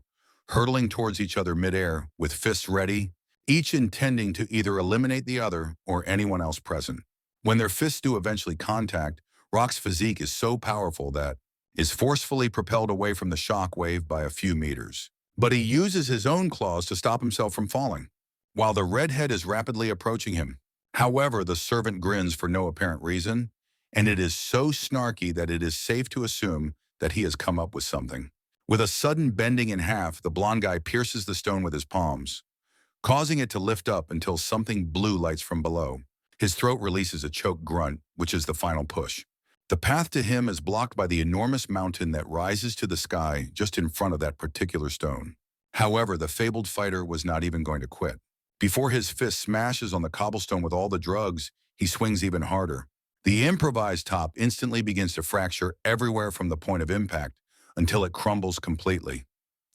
hurtling towards each other midair with fists ready, each intending to either eliminate the other or anyone else present. When their fists do eventually contact, Rock's physique is so powerful that is forcefully propelled away from the shock wave by a few meters. but he uses his own claws to stop himself from falling, while the redhead is rapidly approaching him. However, the servant grins for no apparent reason, and it is so snarky that it is safe to assume that he has come up with something. With a sudden bending in half, the blond guy pierces the stone with his palms, causing it to lift up until something blue lights from below. His throat releases a choked grunt, which is the final push. The path to him is blocked by the enormous mountain that rises to the sky just in front of that particular stone. However, the fabled fighter was not even going to quit. Before his fist smashes on the cobblestone with all the drugs, he swings even harder. The improvised top instantly begins to fracture everywhere from the point of impact until it crumbles completely.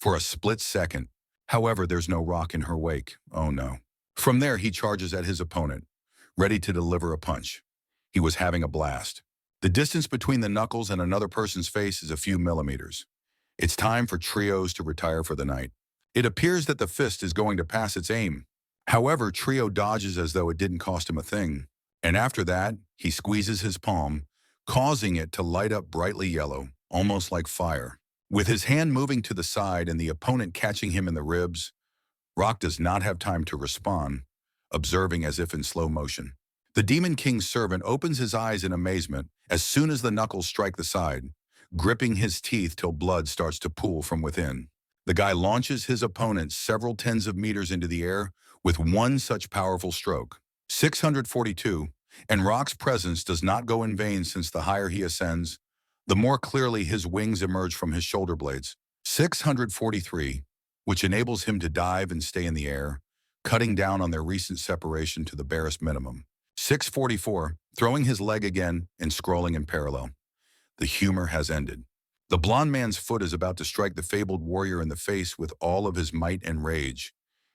For a split second. However, there's no rock in her wake. Oh no. From there, he charges at his opponent, ready to deliver a punch. He was having a blast. The distance between the knuckles and another person's face is a few millimeters. It's time for Trios to retire for the night. It appears that the fist is going to pass its aim. However, Trio dodges as though it didn't cost him a thing. And after that, he squeezes his palm, causing it to light up brightly yellow, almost like fire. With his hand moving to the side and the opponent catching him in the ribs, Rock does not have time to respond, observing as if in slow motion. The Demon King's servant opens his eyes in amazement as soon as the knuckles strike the side, gripping his teeth till blood starts to pool from within. The guy launches his opponent several tens of meters into the air with one such powerful stroke. 642, and Rock's presence does not go in vain since the higher he ascends, the more clearly his wings emerge from his shoulder blades. 643, which enables him to dive and stay in the air, cutting down on their recent separation to the barest minimum. 644, throwing his leg again and scrolling in parallel. The humor has ended. The blond man's foot is about to strike the fabled warrior in the face with all of his might and rage.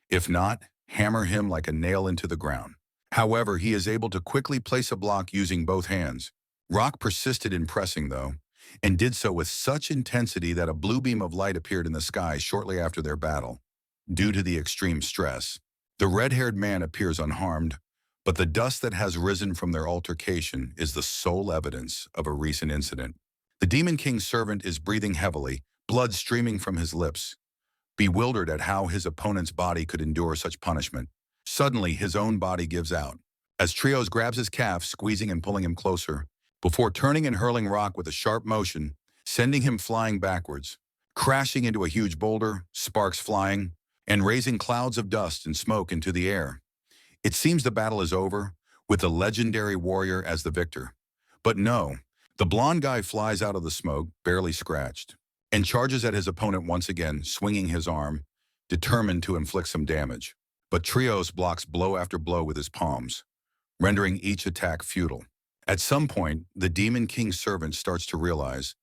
If not, hammer him like a nail into the ground. However, he is able to quickly place a block using both hands. Rock persisted in pressing, though, and did so with such intensity that a blue beam of light appeared in the sky shortly after their battle. Due to the extreme stress, the red-haired man appears unharmed, but the dust that has risen from their altercation is the sole evidence of a recent incident. The Demon King's servant is breathing heavily, blood streaming from his lips, bewildered at how his opponent's body could endure such punishment. Suddenly, his own body gives out, as Trios grabs his calf, squeezing and pulling him closer, before turning and hurling Rock with a sharp motion, sending him flying backwards, crashing into a huge boulder, sparks flying, and raising clouds of dust and smoke into the air. It seems the battle is over, with the legendary warrior as the victor. But no, the blond guy flies out of the smoke, barely scratched, and charges at his opponent once again, swinging his arm, determined to inflict some damage. But Trios blocks blow after blow with his palms, rendering each attack futile. At some point, the Demon King's servant starts to realize,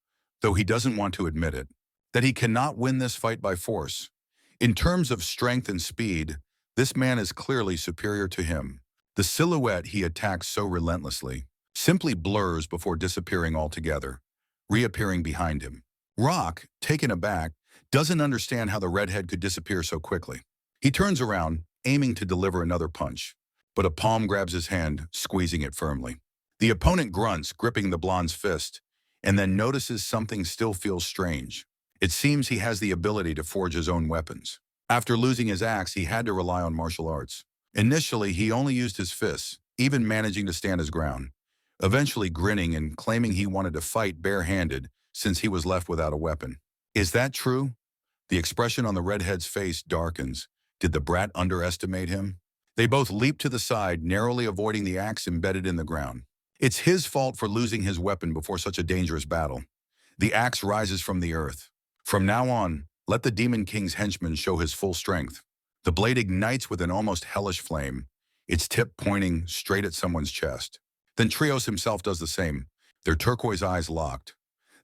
though he doesn't want to admit it, that he cannot win this fight by force. In terms of strength and speed, this man is clearly superior to him. The silhouette he attacks so relentlessly simply blurs before disappearing altogether, reappearing behind him. Rock, taken aback, doesn't understand how the redhead could disappear so quickly. He turns around, aiming to deliver another punch, but a palm grabs his hand, squeezing it firmly. The opponent grunts, gripping the blonde's fist, and then notices something still feels strange. It seems he has the ability to forge his own weapons. After losing his axe, he had to rely on martial arts. Initially, he only used his fists, even managing to stand his ground, eventually grinning and claiming he wanted to fight barehanded since he was left without a weapon. Is that true? The expression on the redhead's face darkens. Did the brat underestimate him? They both leap to the side, narrowly avoiding the axe embedded in the ground. It's his fault for losing his weapon before such a dangerous battle. The axe rises from the earth. From now on, let the Demon King's henchman show his full strength. The blade ignites with an almost hellish flame, its tip pointing straight at someone's chest. Then Trios himself does the same, their turquoise eyes locked.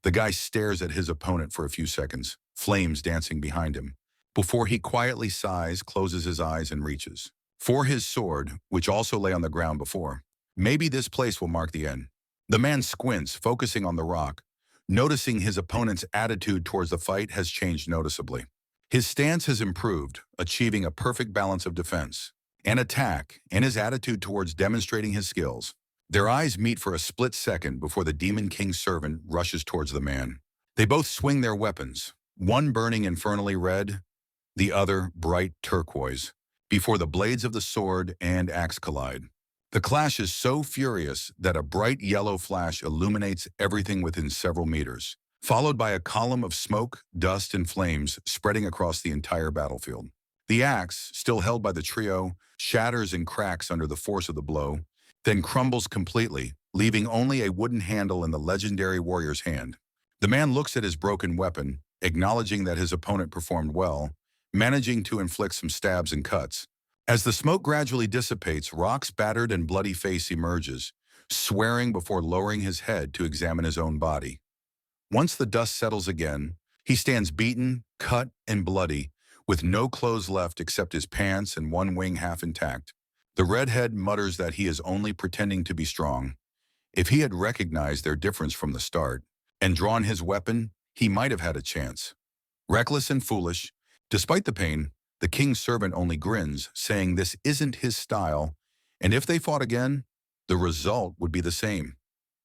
The guy stares at his opponent for a few seconds, flames dancing behind him, before he quietly sighs, closes his eyes, and reaches for his sword, which also lay on the ground before. Maybe this place will mark the end. The man squints, focusing on the rock, noticing his opponent's attitude towards the fight has changed noticeably. His stance has improved, achieving a perfect balance of defense and attack, and his attitude towards demonstrating his skills. Their eyes meet for a split second before the Demon King's servant rushes towards the man. They both swing their weapons, one burning infernally red, the other bright turquoise, before the blades of the sword and axe collide. The clash is so furious that a bright yellow flash illuminates everything within several meters, followed by a column of smoke, dust, and flames spreading across the entire battlefield. The axe, still held by the trio, shatters and cracks under the force of the blow, then crumbles completely, leaving only a wooden handle in the legendary warrior's hand. The man looks at his broken weapon, acknowledging that his opponent performed well, managing to inflict some stabs and cuts. As the smoke gradually dissipates, Rock's battered and bloody face emerges, swearing before lowering his head to examine his own body. Once the dust settles again, he stands beaten, cut, and bloody, with no clothes left except his pants and one wing half intact. The redhead mutters that he is only pretending to be strong. If he had recognized their difference from the start and drawn his weapon, he might have had a chance. Reckless and foolish, despite the pain, the king's servant only grins, saying this isn't his style, and if they fought again, the result would be the same.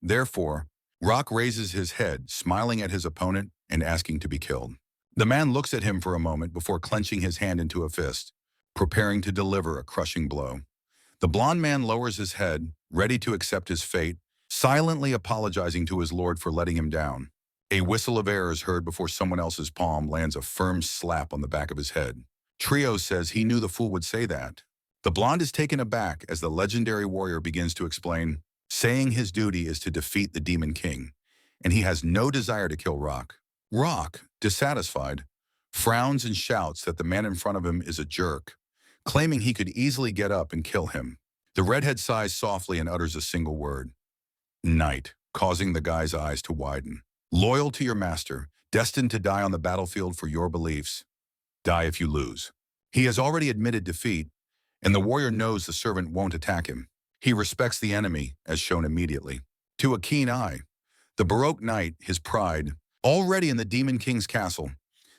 Therefore, Rock raises his head, smiling at his opponent and asking to be killed. The man looks at him for a moment before clenching his hand into a fist, preparing to deliver a crushing blow. The blond man lowers his head, ready to accept his fate, silently apologizing to his lord for letting him down. A whistle of air is heard before someone else's palm lands a firm slap on the back of his head. Trio says he knew the fool would say that. The blonde is taken aback as the legendary warrior begins to explain, saying his duty is to defeat the Demon King, and he has no desire to kill Rock. Rock, dissatisfied, frowns and shouts that the man in front of him is a jerk, claiming he could easily get up and kill him. The redhead sighs softly and utters a single word. Knight, causing the guy's eyes to widen. Loyal to your master, destined to die on the battlefield for your beliefs. Die if you lose. He has already admitted defeat, and the warrior knows the servant won't attack him. He respects the enemy, as shown immediately. To a keen eye, the Baroque knight, his pride, already in the Demon King's castle,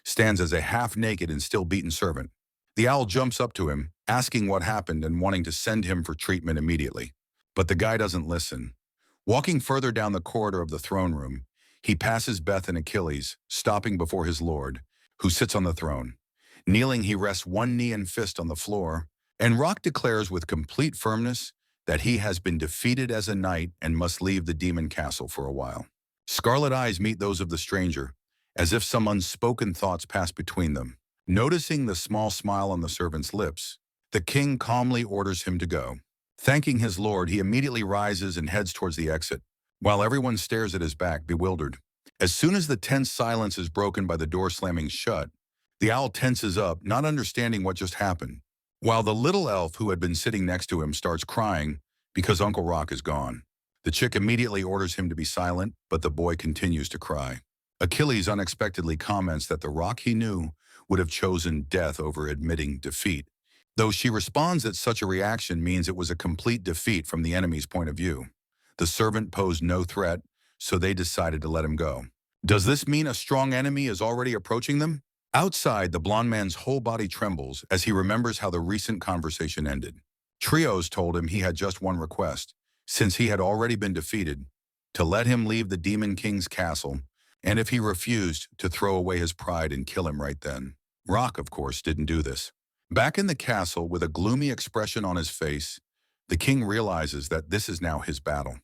stands as a half-naked and still beaten servant. The owl jumps up to him, asking what happened and wanting to send him for treatment immediately. But the guy doesn't listen. Walking further down the corridor of the throne room, he passes Beth and Achilles, stopping before his lord, who sits on the throne. Kneeling, he rests one knee and fist on the floor, and Rock declares with complete firmness that he has been defeated as a knight and must leave the demon castle for a while. Scarlet eyes meet those of the stranger, as if some unspoken thoughts pass between them. Noticing the small smile on the servant's lips, the king calmly orders him to go. Thanking his lord, he immediately rises and heads towards the exit, while everyone stares at his back, bewildered. As soon as the tense silence is broken by the door slamming shut, the owl tenses up, not understanding what just happened, while the little elf who had been sitting next to him starts crying because Uncle Rock is gone. The chick immediately orders him to be silent, but the boy continues to cry. Achilles unexpectedly comments that the Rock he knew would have chosen death over admitting defeat, though she responds that such a reaction means it was a complete defeat from the enemy's point of view. The servant posed no threat, so they decided to let him go. Does this mean a strong enemy is already approaching them? Outside, the blond man's whole body trembles as he remembers how the recent conversation ended. Trios told him he had just one request, since he had already been defeated, to let him leave the Demon King's castle, and if he refused, to throw away his pride and kill him right then. Rock, of course, didn't do this. Back in the castle, with a gloomy expression on his face, the king realizes that this is now his battle.